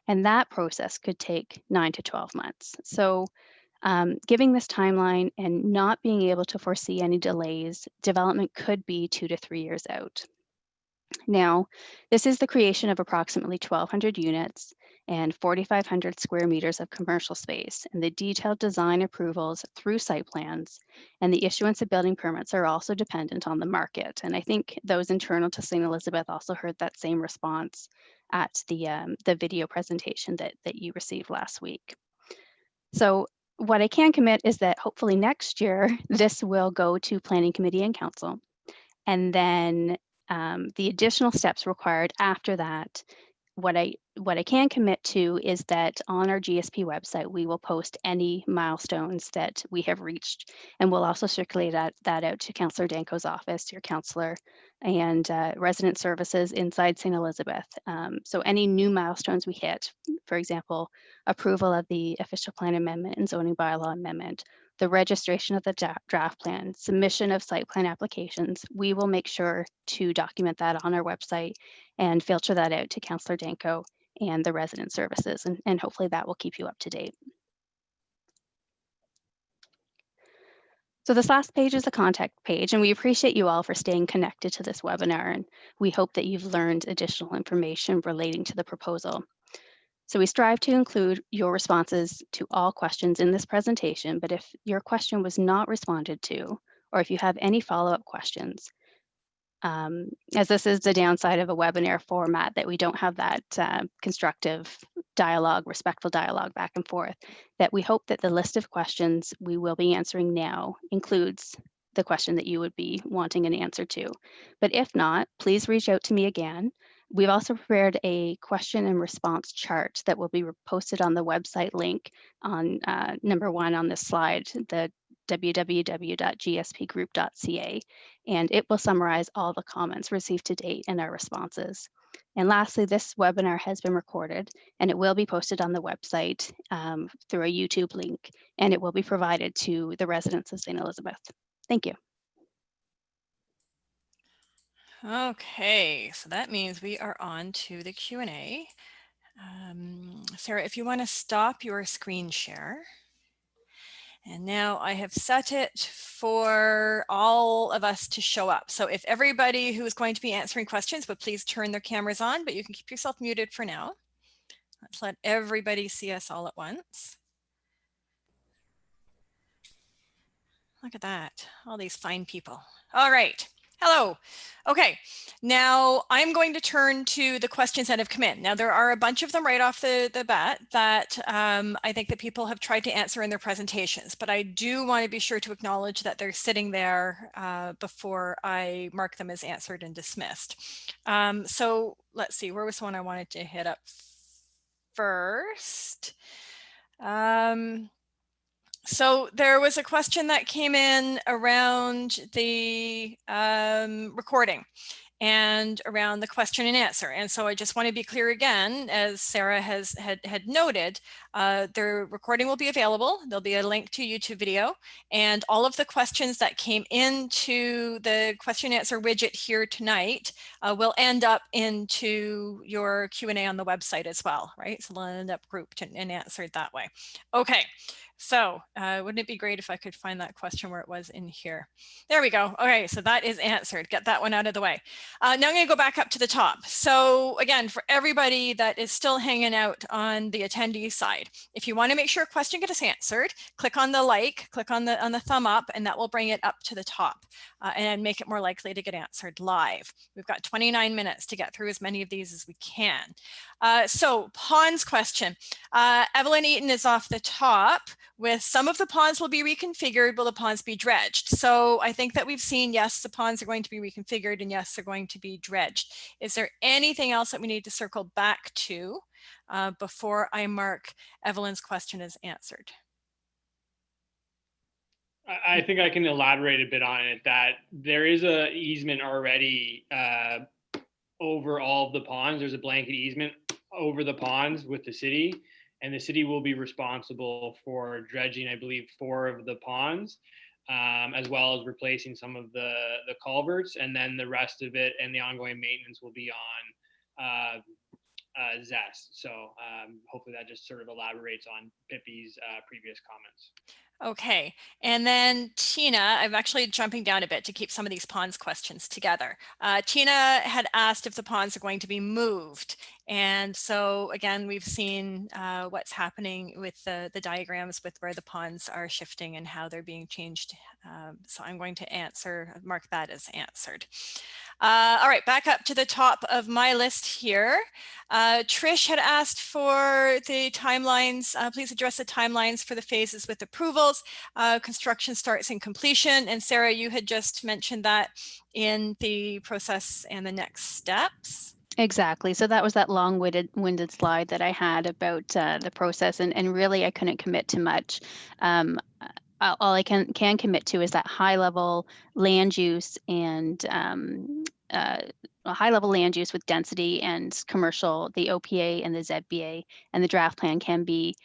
And that process could take 9 to 12 months. So giving this timeline and not being able to foresee any delays, development could be 2 to 3 years out. Now, this is the creation of approximately 1,200 units and 4,500 square meters of commercial space, and the detailed design approvals through site plans and the issuance of building permits are also dependent on the market. And I think those internal to St. Elizabeth also heard that same response at the video presentation that you received last week. So what I can commit is that hopefully next year, this will go to planning committee and council. And then the additional steps required after that, what I can commit to is that on our GSP website, we will post any milestones that we have reached, and we'll also circulate that out to Councillor Danko's office, your councillor, and resident services inside St. Elizabeth. So any new milestones we hit, for example, approval of the official plan amendment and zoning bylaw amendment, the registration of the draft plan, submission of site plan applications, we will make sure to document that on our website and filter that out to Councillor Danko and the resident services, and hopefully that will keep you up to date. So this last page is the contact page, and we appreciate you all for staying connected to this webinar, and we hope that you've learned additional information relating to the proposal. So we strive to include your responses to all questions in this presentation, but if your question was not responded to, or if you have any follow-up questions, as this is the downside of a webinar format, that we don't have that constructive dialogue, respectful dialogue back and forth, that we hope that the list of questions we will be answering now includes the question that you would be wanting an answer to. But if not, please reach out to me again. We've also prepared a question and response chart that will be posted on the website link on number 1 on this slide, the www.gspgroup.ca, and it will summarize all the comments received to date and our responses. And lastly, this webinar has been recorded and it will be posted on the website through a YouTube link, and it will be provided to the residents of St. Elizabeth. Thank you. Okay, so that means we are on to the Q&A. Sarah, if you want to stop your screen share. And now I have set it for all of us to show up. So if everybody who is going to be answering questions would please turn their cameras on, but you can keep yourself muted for now. Let's let everybody see us all at once. Look at that, all these fine people. All right. Hello. Okay, now I'm going to turn to the questions that have come in. Now there are a bunch of them right off the bat that I think that people have tried to answer in their presentations, but I do want to be sure to acknowledge that they're sitting there before I mark them as answered and dismissed. So let's see, where was the one I wanted to hit up first? So there was a question that came in around the recording and around the question and answer. And so I just want to be clear again, as Sarah had noted, the recording will be available. There'll be a link to YouTube video, and all of the questions that came into the question and answer widget here tonight will end up into your Q&A on the website as well, right? So they'll end up grouped and answered that way. Okay. So wouldn't it be great if I could find that question where it was in here? There we go. Okay, so that is answered. Get that one out of the way. Now I'm going to go back up to the top. So again, for everybody that is still hanging out on the attendee side, if you want to make sure a question gets answered, click on the like, click on the thumb up, and that will bring it up to the top and make it more likely to get answered live. We've got 29 minutes to get through as many of these as we can. So ponds question. Evelyn Eaton is off the top with some of the ponds will be reconfigured, will the ponds be dredged? So I think that we've seen, yes, the ponds are going to be reconfigured, and yes, they're going to be dredged. Is there anything else that we need to circle back to before I mark Evelyn's question as answered? I think I can elaborate a bit on it, that there is a easement already over all of the ponds. There's a blanket easement over the ponds with the city, and the city will be responsible for dredging, I believe, 4 of the ponds, as well as replacing some of the culverts, and then the rest of it and the ongoing maintenance will be on Zest. So hopefully that just sort of elaborates on Pippi's previous comments. Okay, and then Tina, I'm actually jumping down a bit to keep some of these ponds questions together. Tina had asked if the ponds are going to be moved. And so again, we've seen what's happening with the diagrams with where the ponds are shifting and how they're being changed. So I'm going to mark that as answered. All right, back up to the top of my list here. Trish had asked for the timelines. Please address the timelines for the phases with approvals, construction starts and completion. And Sarah, you had just mentioned that in the process and the next steps. Exactly. So that was that long-winded slide that I had about the process, and really I couldn't commit to much. All I can commit to is that high-level land use and a high-level land use with density and commercial, the OPA and the ZBA, and the draft plan can be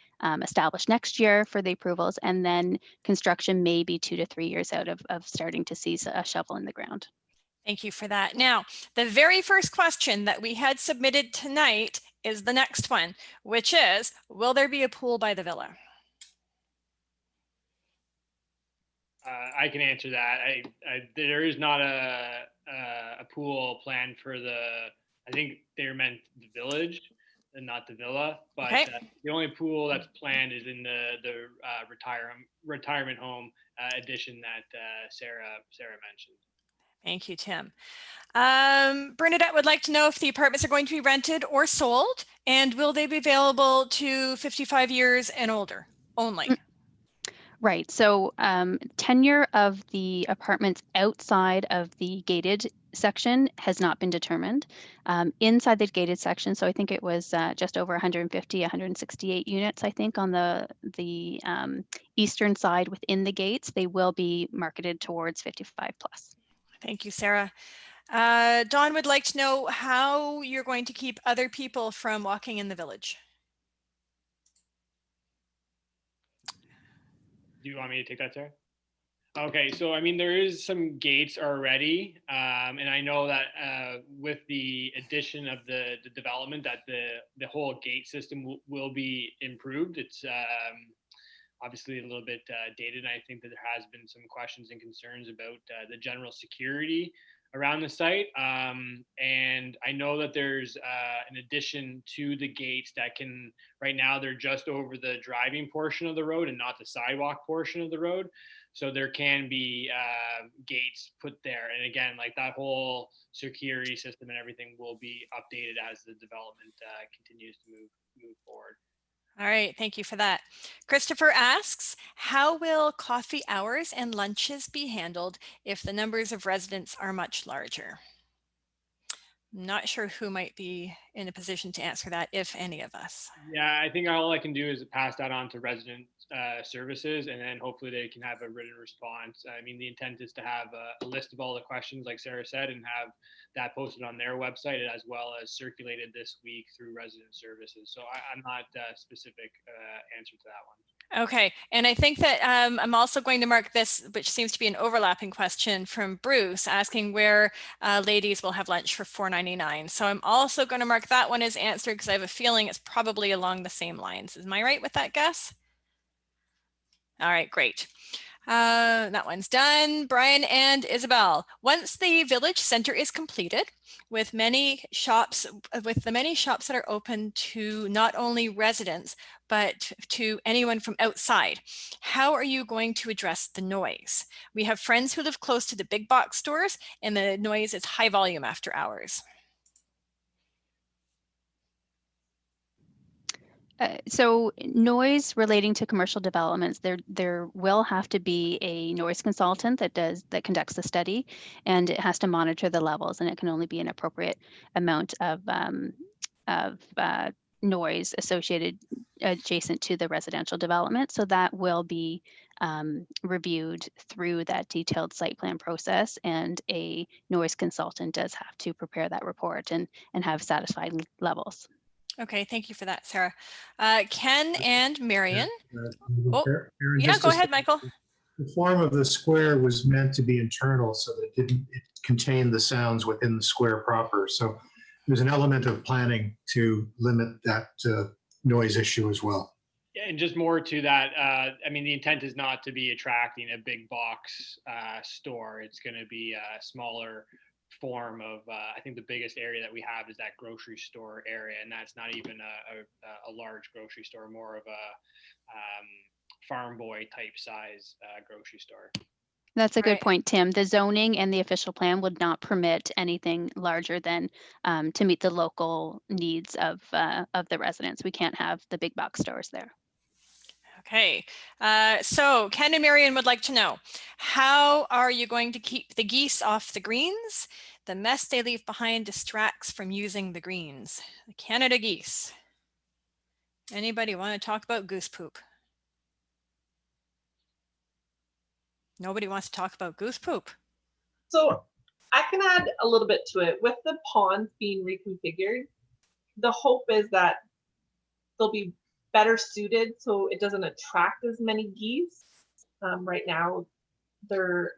established next year for the approvals, and then construction may be 2 to 3 years out of starting to see a shovel in the ground. Thank you for that. Now, the very first question that we had submitted tonight is the next one, which is, will there be a pool by the villa? I can answer that. There is not a pool planned for I think they meant the village and not the villa, but okay. The only pool that's planned is in the retirement home addition that Sarah mentioned. Thank you, Tim. Bernadette would like to know if the apartments are going to be rented or sold, and will they be available to 55 years and older only? Right. So tenure of the apartments outside of the gated section has not been determined. Inside the gated section, so I think it was just over 150, 168 units, I think, on the eastern side within the gates, they will be marketed towards 55 plus. Thank you, Sarah. Dawn would like to know how you're going to keep other people from walking in the village. Do you want me to take that, Sarah? Okay, so I mean, there is some gates already, and I know that with the addition of the development, that the whole gate system will be improved. It's obviously a little bit dated, and I think that there has been some questions and concerns about the general security around the site. And I know that there's an addition to the gates that can, right now they're just over the driving portion of the road and not the sidewalk portion of the road. So there can be gates put there. And again, like that whole security system and everything will be updated as the development continues to move forward. All right, thank you for that. Christopher asks, how will coffee hours and lunches be handled if the numbers of residents are much larger? I'm not sure who might be in a position to answer that, if any of us. Yeah, I think all I can do is pass that on to resident services, and then hopefully they can have a written response. I mean, the intent is to have a list of all the questions, like Sarah said, and have that posted on their website, as well as circulated this week through resident services. So I'm not specific answer to that one. Okay, and I think that I'm also going to mark this, which seems to be an overlapping question from Bruce, asking where ladies will have lunch for $4.99. So I'm also going to mark that one as answered because I have a feeling it's probably along the same lines. Am I right with that guess? All right, great. That one's done. Brian and Isabel, once the village center is completed, with the many shops that are open to not only residents, but to anyone from outside, how are you going to address the noise? We have friends who live close to the big box stores, and the noise is high volume after hours. So noise relating to commercial developments, there will have to be a noise consultant that conducts the study, and it has to monitor the levels, and it can only be an appropriate amount of noise associated adjacent to the residential development. So that will be reviewed through that detailed site plan process, and a noise consultant does have to prepare that report and have satisfied levels. Okay, thank you for that, Sarah. Ken and Marion. Aaron, Yeah, go ahead, Michael. The form of the square was meant to be internal, so that it contained the sounds within the square proper. So there's an element of planning to limit that noise issue as well. And just more to that, I mean, the intent is not to be attracting a big box store. It's going to be a smaller form of, I think the biggest area that we have is that grocery store area, and that's not even a large grocery store, more of a farm boy type size grocery store. That's a good point, Tim. The zoning and the official plan would not permit anything larger than to meet the local needs of the residents. We can't have the big box stores there. Okay, so Ken and Marion would like to know, how are you going to keep the geese off the greens? The mess they leave behind distracts from using the greens. The Canada geese. Anybody want to talk about goose poop? Nobody wants to talk about goose poop. So I can add a little bit to it. With the ponds being reconfigured, the hope is that they'll be better suited so it doesn't attract as many geese. Right now, they're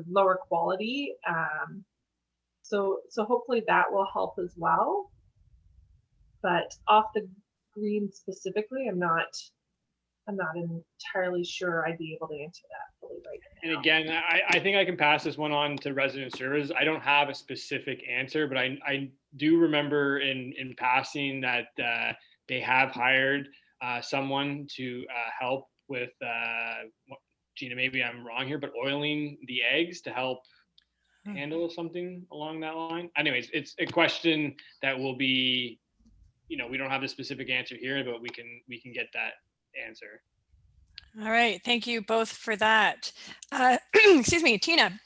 lower quality. So hopefully that will help as well. But off the green specifically, I'm not entirely sure I'd be able to answer that fully right now. And again, I think I can pass this one on to resident services. I don't have a specific answer, but I do remember in passing that they have hired someone to help with, Gina, maybe I'm wrong here, but oiling the eggs to help handle something along that line. Anyways, it's a question that will be, we don't have a specific answer here, but we can get that answer. All right, thank you both for that. Excuse me, Tina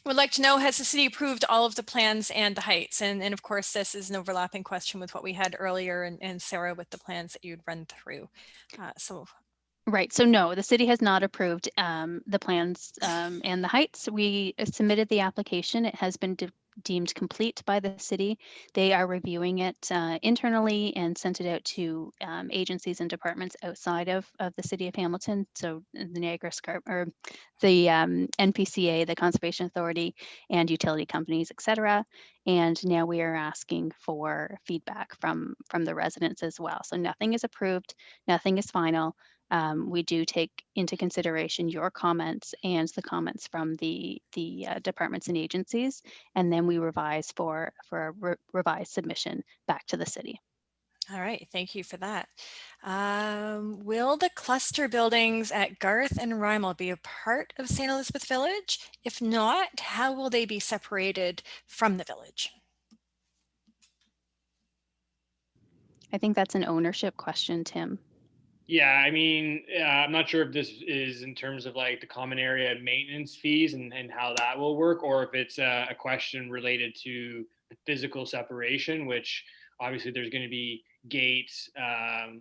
would like to know, has the city approved all of the plans and the heights? And of course, this is an overlapping question with what we had earlier, and Sarah with the plans that you'd run through. Right, so no, the city has not approved the plans and the heights. We submitted the application. It has been deemed complete by the city. They are reviewing it internally and sent it out to agencies and departments outside of the city of Hamilton. So the Niagara or the NPCA, the Conservation Authority, and utility companies, etc. And now we are asking for feedback from the residents as well. So nothing is approved, nothing is final. We do take into consideration your comments and the comments from the departments and agencies, and then we revise for a revised submission back to the city. All right, thank you for that. Will the cluster buildings at Garth and Rymel be a part of St. Elizabeth Village? If not, how will they be separated from the village? I think that's an ownership question, Tim. Yeah, I mean, I'm not sure if this is in terms of like the common area maintenance fees and how that will work, or if it's a question related to the physical separation, which obviously there's going to be gates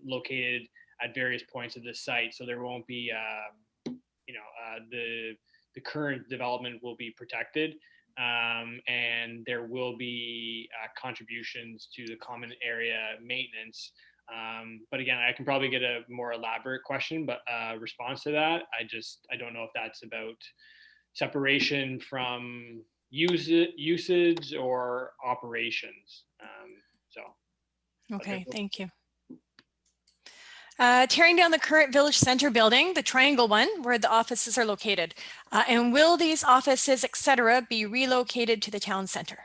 located at various points of the site. So there won't be, the current development will be protected. And there will be contributions to the common area maintenance. But again, I can probably get a more elaborate question, but response to that, I don't know if that's about separation from usage or operations. Okay, thank you. Tearing down the current village center building, the triangle one, where the offices are located. And will these offices, etc., be relocated to the town center?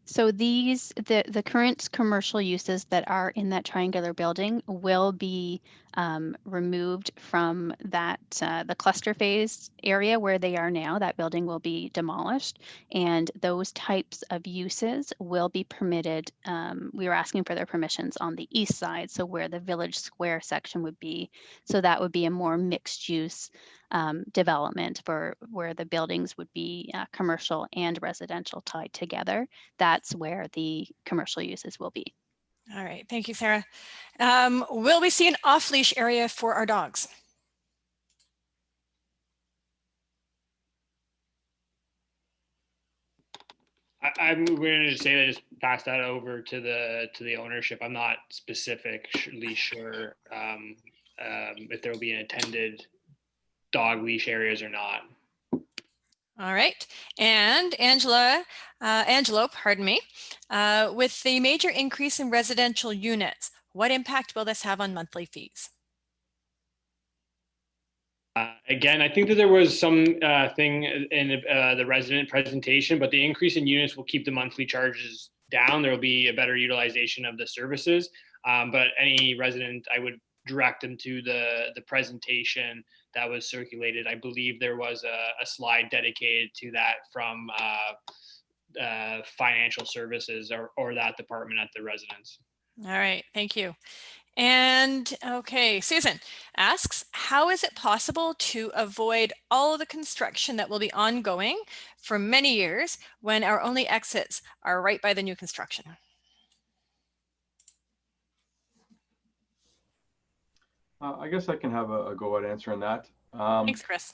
So these, the current commercial uses that are in that triangular building will be removed from that, the cluster phase area where they are now. That building will be demolished, and those types of uses will be permitted. We were asking for their permissions on the east side, so where the village square section would be. So that would be a more mixed use development for where the buildings would be commercial and residential tied together. That's where the commercial uses will be. All right, thank you, Sarah. Will we see an off-leash area for our dogs? I'm going to just say that just pass that over to the ownership. I'm not specifically sure if there will be an attended dog leash areas or not. All right, and Angelo, pardon me, with the major increase in residential units, what impact will this have on monthly fees? Again, I think that there was some thing in the resident presentation, but the increase in units will keep the monthly charges down. There will be a better utilization of the services, but any resident, I would direct them to the presentation that was circulated. I believe there was a slide dedicated to that from financial services or that department at the residence. All right, thank you. And okay, Susan asks, how is it possible to avoid all of the construction that will be ongoing for many years when our only exits are right by the new construction? I guess I can have a go at answering that. Thanks, Chris.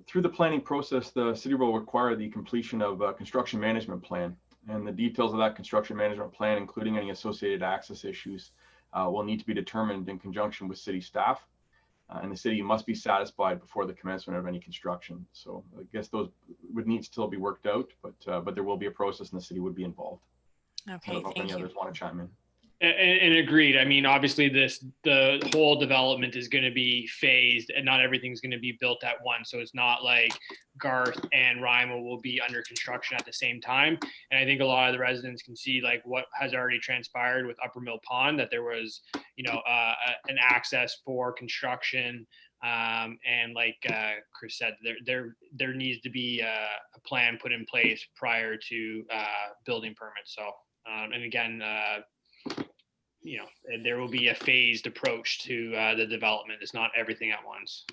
Through the planning process, the city will require the completion of a construction management plan, and the details of that construction management plan, including any associated access issues, will need to be determined in conjunction with city staff, and the city must be satisfied before the commencement of any construction. So I guess those would need to still be worked out, but there will be a process and the city would be involved. Okay, I don't know if any others want to chime in. And agreed. I mean, obviously the whole development is going to be phased and not everything's going to be built at once. So it's not like Garth and Rymel will be under construction at the same time. And I think a lot of the residents can see like what has already transpired with Upper Mill Pond, that there was, an access for construction. And like Chris said, there needs to be a plan put in place prior to building permits. So, and again, there will be a phased approach to the development. It's not everything at once.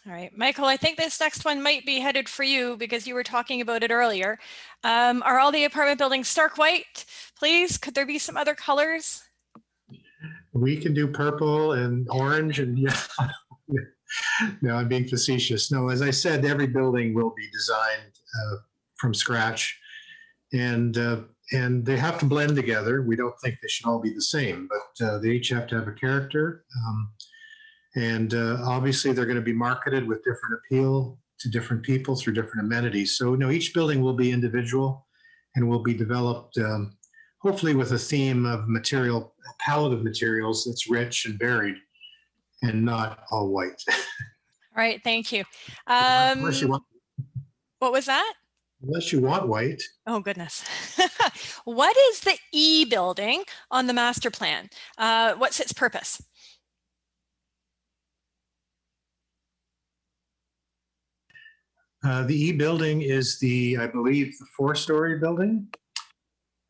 All right, Michael, I think this next one might be headed for you because you were talking about it earlier. Are all the apartment buildings stark white? Please, could there be some other colors? We can do purple and orange and yeah. No, I'm being facetious. No, as I said, every building will be designed from scratch, and they have to blend together. We don't think they should all be the same, but they each have to have a character. And obviously, they're going to be marketed with different appeal to different people through different amenities. So, no, each building will be individual and will be developed hopefully with a theme of material, a palette of materials that's rich and varied and not all white. All right, thank you. Unless you want, What was that? unless you want white. Oh, goodness. What is the E building on the master plan? What's its purpose? The E building is I believe, the 4-story building.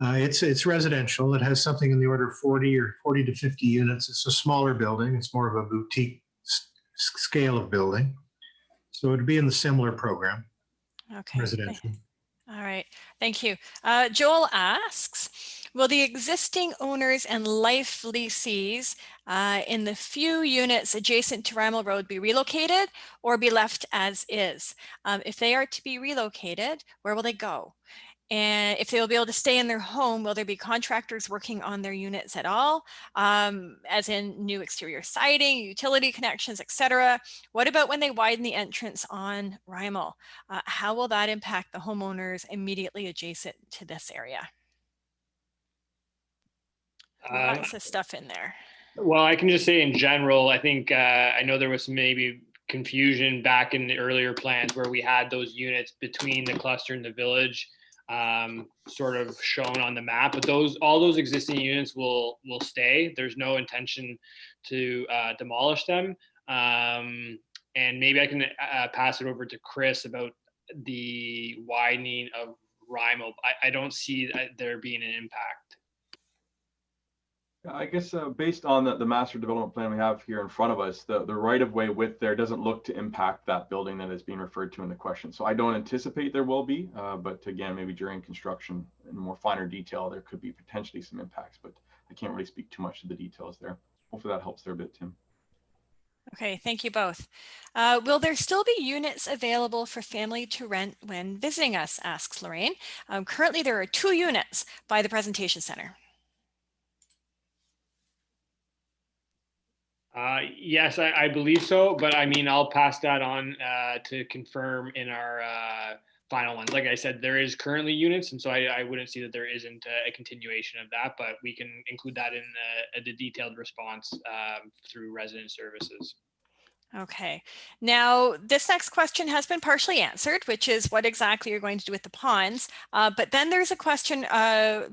It's residential. It has something in the order of 40 to 50 units. It's a smaller building. It's more of a boutique scale of building. So it'd be in the similar program, Okay. residential. All right, thank you. Joel asks, will the existing owners and life leasees in the few units adjacent to Rimal Road be relocated or be left as is? If they are to be relocated, where will they go? And if they will be able to stay in their home, will there be contractors working on their units at all, as in new exterior siding, utility connections, etc.? What about when they widen the entrance on Rimal? How will that impact the homeowners immediately adjacent to this area? Lots of stuff in there. Well, I can just say in general, I think I know there was maybe confusion back in the earlier plans where we had those units between the cluster and the village sort of shown on the map, but all those existing units will stay. There's no intention to demolish them. And maybe I can pass it over to Chris about the widening of Rimal. I don't see there being an impact. I guess based on the master development plan we have here in front of us, the right-of-way width there doesn't look to impact that building that is being referred to in the question. So I don't anticipate there will be, but again, maybe during construction in more finer detail, there could be potentially some impacts, but I can't really speak too much to the details there. Hopefully that helps there a bit, Tim. Okay, thank you both. Will there still be units available for family to rent when visiting us, asks Lorraine. Currently, there are 2 units by the presentation center. Yes, I believe so, but I mean, I'll pass that on to confirm in our final ones. Like I said, there is currently units, and so I wouldn't see that there isn't a continuation of that, but we can include that in the detailed response through resident services. Okay, now this next question has been partially answered, which is what exactly you're going to do with the ponds. But then there's a question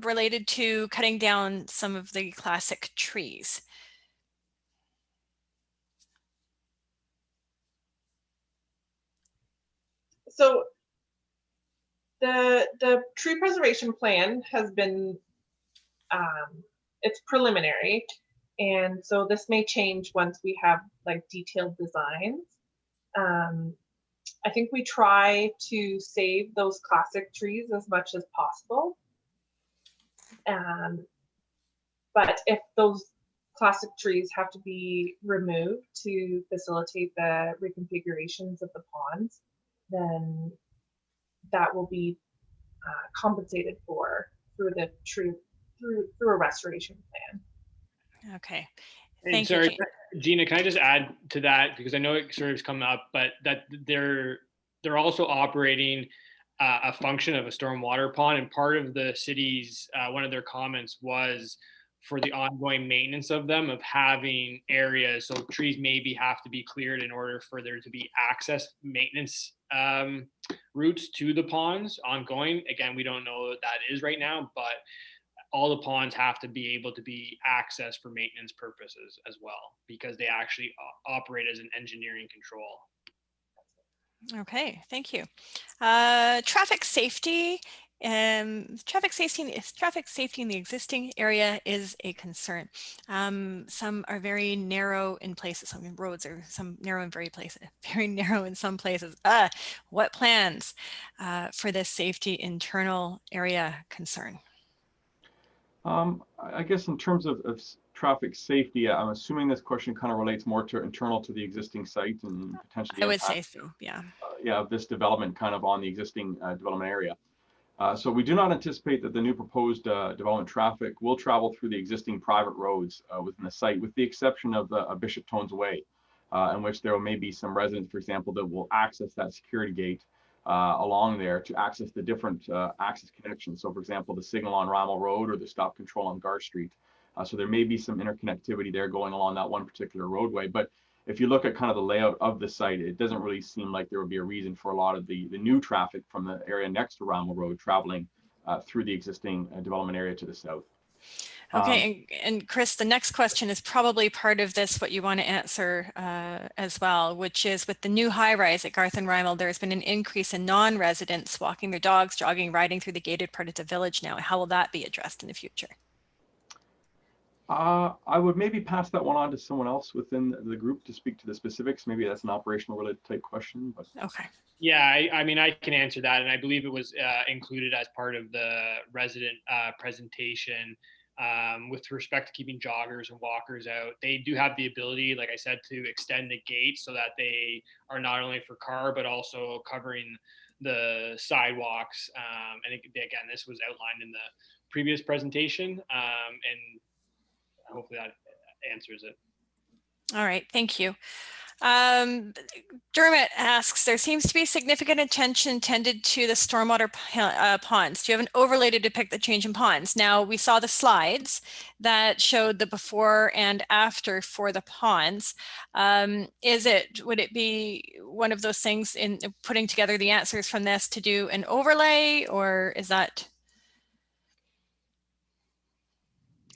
related to cutting down some of the classic trees. So the tree preservation plan has been, it's preliminary. And so this may change once we have like detailed designs. I think we try to save those classic trees as much as possible. But if those classic trees have to be removed to facilitate the reconfigurations of the ponds, then that will be compensated for through a restoration plan. Okay, thank you. Sorry, Gina, can I just add to that, because I know it sort of has come up, but that they're also operating a function of a stormwater pond, and part of the city's one of their comments was for the ongoing maintenance of them, of having areas, so trees maybe have to be cleared in order for there to be access maintenance routes to the ponds ongoing. Again, we don't know what that is right now, but all the ponds have to be able to be accessed for maintenance purposes as well, because they actually operate as an engineering control. Okay, thank you. Traffic safety. Traffic safety in the existing area is a concern. Some are very narrow in places. Some roads are narrow in very narrow in some places. What plans for this safety internal area concern? I guess in terms of traffic safety, I'm assuming this question kind of relates more to internal to the existing site and potentially I the would say impact, so, yeah. yeah, of this development kind of on the existing development area. So we do not anticipate that the new proposed development traffic will travel through the existing private roads within the site, with the exception of Bishop Tones Way, in which there may be some residents, for example, that will access that security gate along there to access the different access connections. So, for example, the signal on Rommel Road or the stop control on Gar Street. So there may be some interconnectivity there going along that one particular roadway. But if you look at kind of the layout of the site, it doesn't really seem like there would be a reason for a lot of the new traffic from the area next to Rommel Road traveling through the existing development area to the south. Okay, and Chris, the next question is probably part of this, what you want to answer as well, which is with the new high-rise at Garth and Rymel, there's been an increase in non-residents walking their dogs, jogging, riding through the gated part of the village now. How will that be addressed in the future? I would maybe pass that one on to someone else within the group to speak to the specifics. Maybe that's an operational related type question, but. Okay. Yeah, I mean, I can answer that. And I believe it was included as part of the resident presentation with respect to keeping joggers and walkers out. They do have the ability, like I said, to extend the gate so that they are not only for car, but also covering the sidewalks. And again, this was outlined in the previous presentation. And hopefully that answers it. All right, thank you. Dermot asks, there seems to be significant attention tended to the stormwater ponds. Do you have an overlay to depict the change in ponds? Now, we saw the slides that showed the before and after for the ponds. Would it be one of those things in putting together the answers from this to do an overlay, or is that?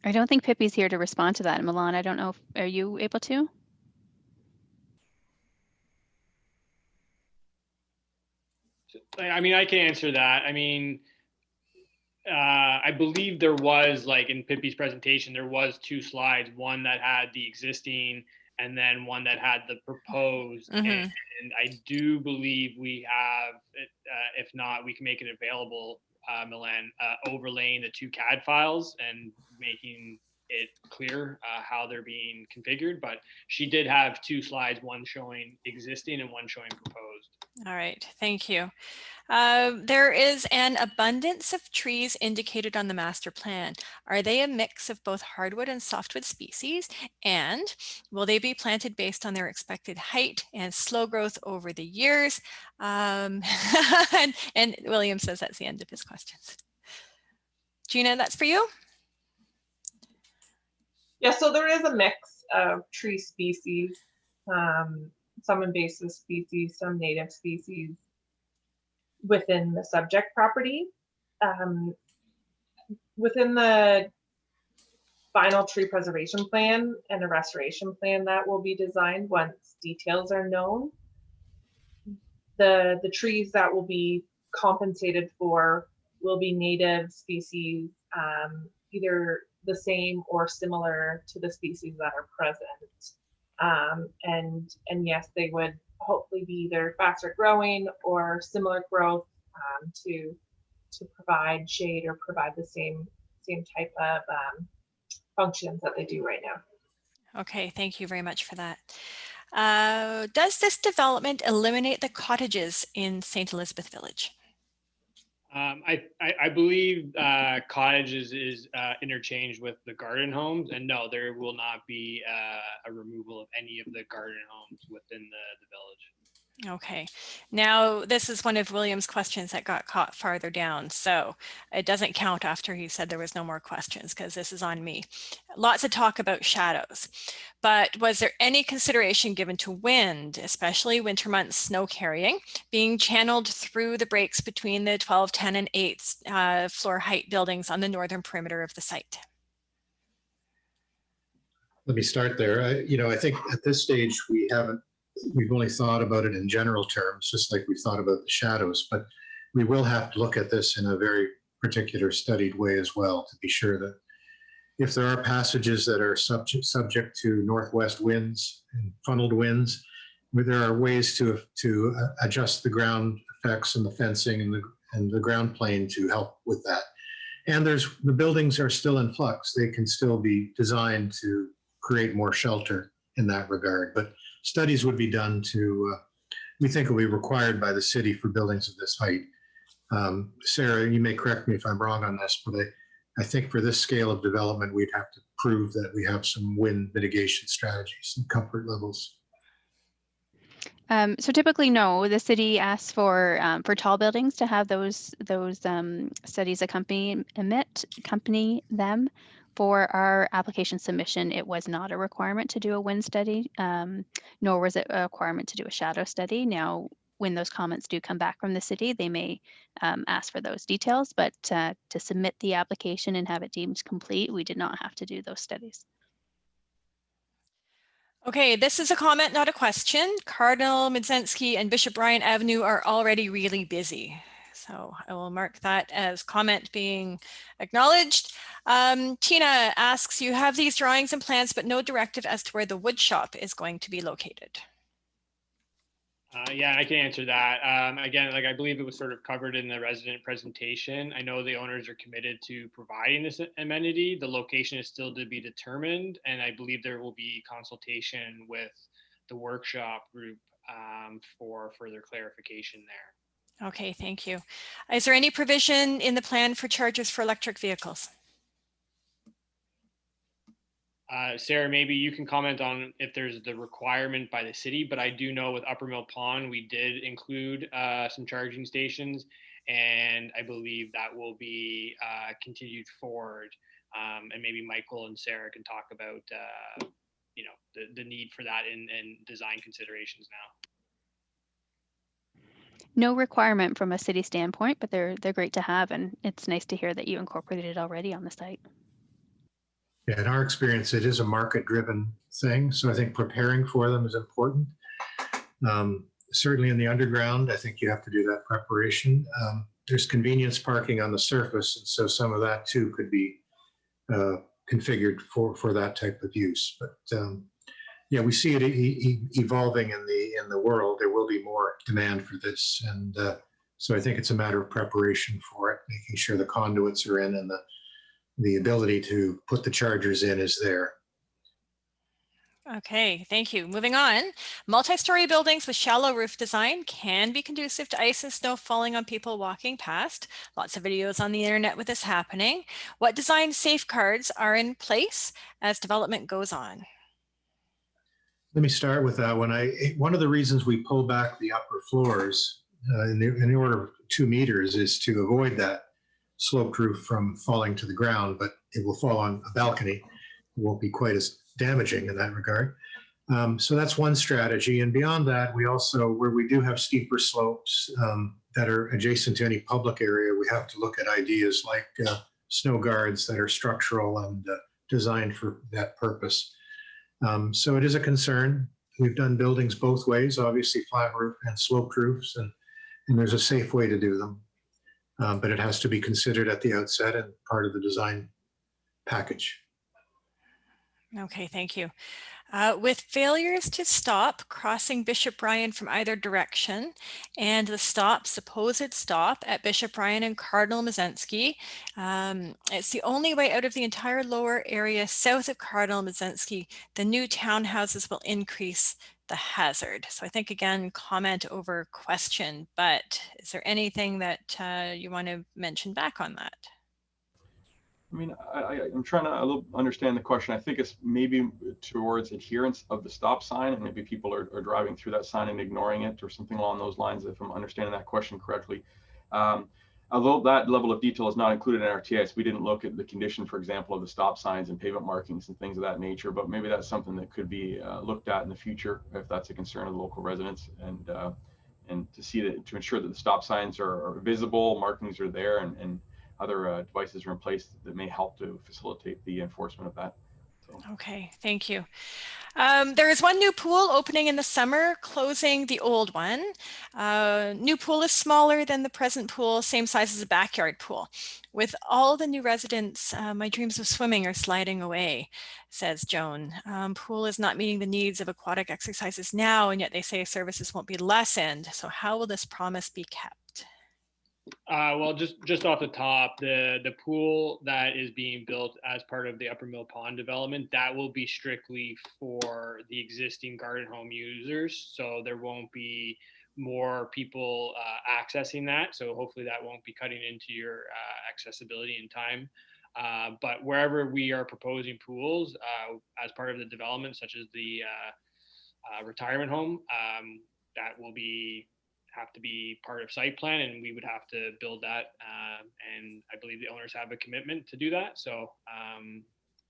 I don't think Pippi's here to respond to that. Milan, I don't know, are you able to? I mean, I can answer that. I mean, I believe there was, like in Pippi's presentation, there was two slides, one that had the existing and then one that had the proposed. Mm-hmm. And I do believe we have, if not, we can make it available, Milan, overlaying the two CAD files and making it clear how they're being configured. But she did have two slides, one showing existing and one showing proposed. All right, thank you. There is an abundance of trees indicated on the master plan. Are they a mix of both hardwood and softwood species? And will they be planted based on their expected height and slow growth over the years? And William says that's the end of his questions. Gina, that's for you. Yeah, so there is a mix of tree species, some invasive species, some native species within the subject property. Within the final tree preservation plan and a restoration plan that will be designed once details are known, the trees that will be compensated for will be native species, either the same or similar to the species that are present. And yes, they would hopefully be either faster growing or similar growth to provide shade or provide the same type of functions that they do right now. Okay, thank you very much for that. Does this development eliminate the cottages in St. Elizabeth Village? I believe cottages is interchanged with the garden homes, and no, there will not be a removal of any of the garden homes within the village. Okay, now this is one of William's questions that got caught farther down, so it doesn't count after he said there was no more questions because this is on me. Lots of talk about shadows, but was there any consideration given to wind, especially winter months snow carrying, being channeled through the breaks between the 12, 10, and 8 floor height buildings on the northern perimeter of the site? Let me start there. I think at this stage we've only thought about it in general terms, just like we thought about the shadows, but we will have to look at this in a very particular studied way as well to be sure that if there are passages that are subject to northwest winds and funneled winds, there are ways to adjust the ground effects and the fencing and the ground plane to help with that. And the buildings are still in flux. They can still be designed to create more shelter in that regard. But studies would be done to, we think will be required by the city for buildings of this height. Sarah, you may correct me if I'm wrong on this, but I think for this scale of development, we'd have to prove that we have some wind mitigation strategies and comfort levels. So typically, no. The city asks for tall buildings to have those studies accompany them. For our application submission, it was not a requirement to do a wind study, nor was it a requirement to do a shadow study. Now, when those comments do come back from the city, they may ask for those details, but to submit the application and have it deemed complete, we did not have to do those studies. Okay, this is a comment, not a question. Cardinal, Medzensky, and Bishop Bryan Avenue are already really busy. So I will mark that as comment being acknowledged. Tina asks, you have these drawings and plans, but no directive as to where the wood shop is going to be located. Yeah, I can answer that. Again, like I believe it was sort of covered in the resident presentation. I know the owners are committed to providing this amenity. The location is still to be determined, and I believe there will be consultation with the workshop group for further clarification there. Okay, thank you. Is there any provision in the plan for chargers for electric vehicles? Sarah, maybe you can comment on if there's the requirement by the city, but I do know with Upper Mill Pond, we did include some charging stations, and I believe that will be continued forward. And maybe Michael and Sarah can talk about, you know, the need for that in design considerations now. No requirement from a city standpoint, but they're great to have, and it's nice to hear that you incorporated it already on the site. Yeah, in our experience, it is a market-driven thing, so I think preparing for them is important. Certainly in the underground, I think you have to do that preparation. There's convenience parking on the surface, and so some of that too could be configured for that type of use. But yeah, we see it evolving in the world. There will be more demand for this, and so I think it's a matter of preparation for it, making sure the conduits are in and the ability to put the chargers in is there. Okay, thank you. Moving on. Multi-story buildings with shallow roof design can be conducive to ice and snow falling on people walking past. Lots of videos on the internet with this happening. What design safeguards are in place as development goes on? Let me start with that one. One of the reasons we pull back the upper floors in the order of 2 meters is to avoid that sloped roof from falling to the ground, but it will fall on a balcony. It won't be quite as damaging in that regard. So that's one strategy. And beyond that, we also, where we do have steeper slopes that are adjacent to any public area, we have to look at ideas like snow guards that are structural and designed for that purpose. So it is a concern. We've done buildings both ways, obviously flat roof and sloped roofs, and there's a safe way to do them. But it has to be considered at the outset and part of the design package. Okay, thank you. With failures to stop crossing Bishop Bryan from either direction and the supposed stop at Bishop Bryan and Cardinal Medzensky, it's the only way out of the entire lower area south of Cardinal Medzensky. The new townhouses will increase the hazard. So I think, again, comment over question, but is there anything that you want to mention back on that? I mean, I'm trying to understand the question. I think it's maybe towards adherence of the stop sign, and maybe people are driving through that sign and ignoring it or something along those lines, if I'm understanding that question correctly. Although that level of detail is not included in our TS, we didn't look at the condition, for example, of the stop signs and pavement markings and things of that nature, but maybe that's something that could be looked at in the future if that's a concern of the local residents, and to see that, to ensure that the stop signs are visible, markings are there, and other devices are in place that may help to facilitate the enforcement of that. So. Okay, thank you. There is one new pool opening in the summer, closing the old one. New pool is smaller than the present pool, same size as a backyard pool. With all the new residents, my dreams of swimming are sliding away, says Joan. Pool is not meeting the needs of aquatic exercises now, and yet they say services won't be lessened. So how will this promise be kept? Well, just off the top, the pool that is being built as part of the Upper Mill Pond development, that will be strictly for the existing garden home users. So there won't be more people accessing that. So hopefully that won't be cutting into your accessibility in time. But wherever we are proposing pools as part of the development, such as the retirement home, that will have to be part of site plan, and we would have to build that. And I believe the owners have a commitment to do that. So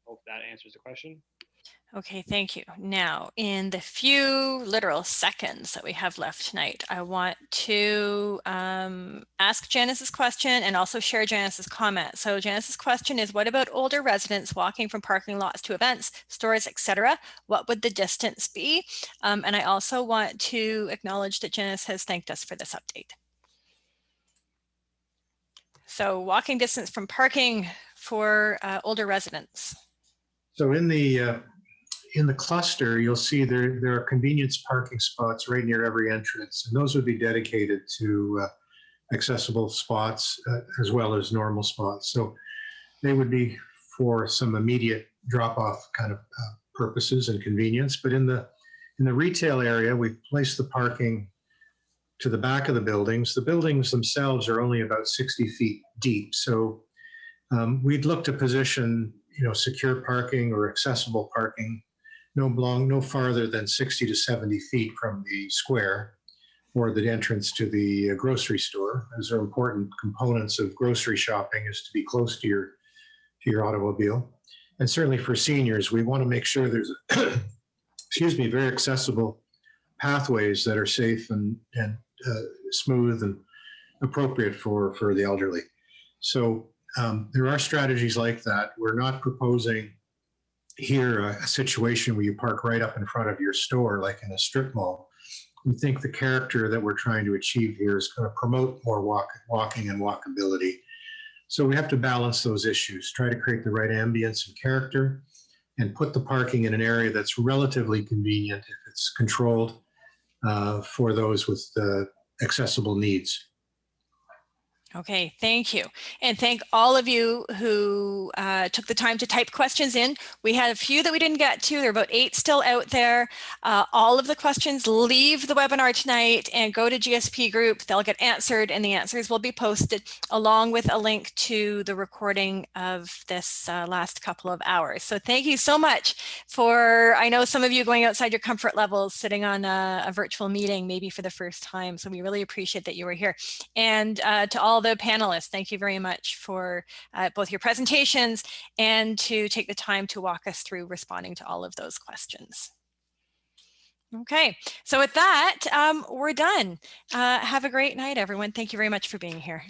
hope that answers the question. Okay, thank you. Now, in the few literal seconds that we have left tonight, I want to ask Janice's question and also share Janice's comment. So Janice's question is, what about older residents walking from parking lots to events, stores, etc.? What would the distance be? And I also want to acknowledge that Janice has thanked us for this update. So walking distance from parking for older residents. So in the cluster, you'll see there are convenience parking spots right near every entrance, and those would be dedicated to accessible spots as well as normal spots. So they would be for some immediate drop-off kind of purposes and convenience. But in the retail area, we've placed the parking to the back of the buildings. The buildings themselves are only about 60 feet deep, so we'd look to position, secure parking or accessible parking no farther than 60 to 70 feet from the square or the entrance to the grocery store. Those are important components of grocery shopping, is to be close to your automobile. And certainly for seniors, we want to make sure there's very accessible pathways that are safe and smooth and appropriate for the elderly. So there are strategies like that. We're not proposing here a situation where you park right up in front of your store, like in a strip mall. We think the character that we're trying to achieve here is going to promote more walking and walkability. So we have to balance those issues, try to create the right ambience and character, and put the parking in an area that's relatively convenient if it's controlled for those with accessible needs. Okay, thank you. And thank all of you who took the time to type questions in. We had a few that we didn't get to. There are about 8 still out there. All of the questions leave the webinar tonight and go to GSP group. They'll get answered and the answers will be posted along with a link to the recording of this last couple of hours. So thank you so much for, I know some of you going outside your comfort levels, sitting on a virtual meeting maybe for the first time. So we really appreciate that you were here. And to all the panelists, thank you very much for both your presentations and to take the time to walk us through responding to all of those questions. Okay, so with that, we're done. Have a great night, everyone. Thank you very much for being here.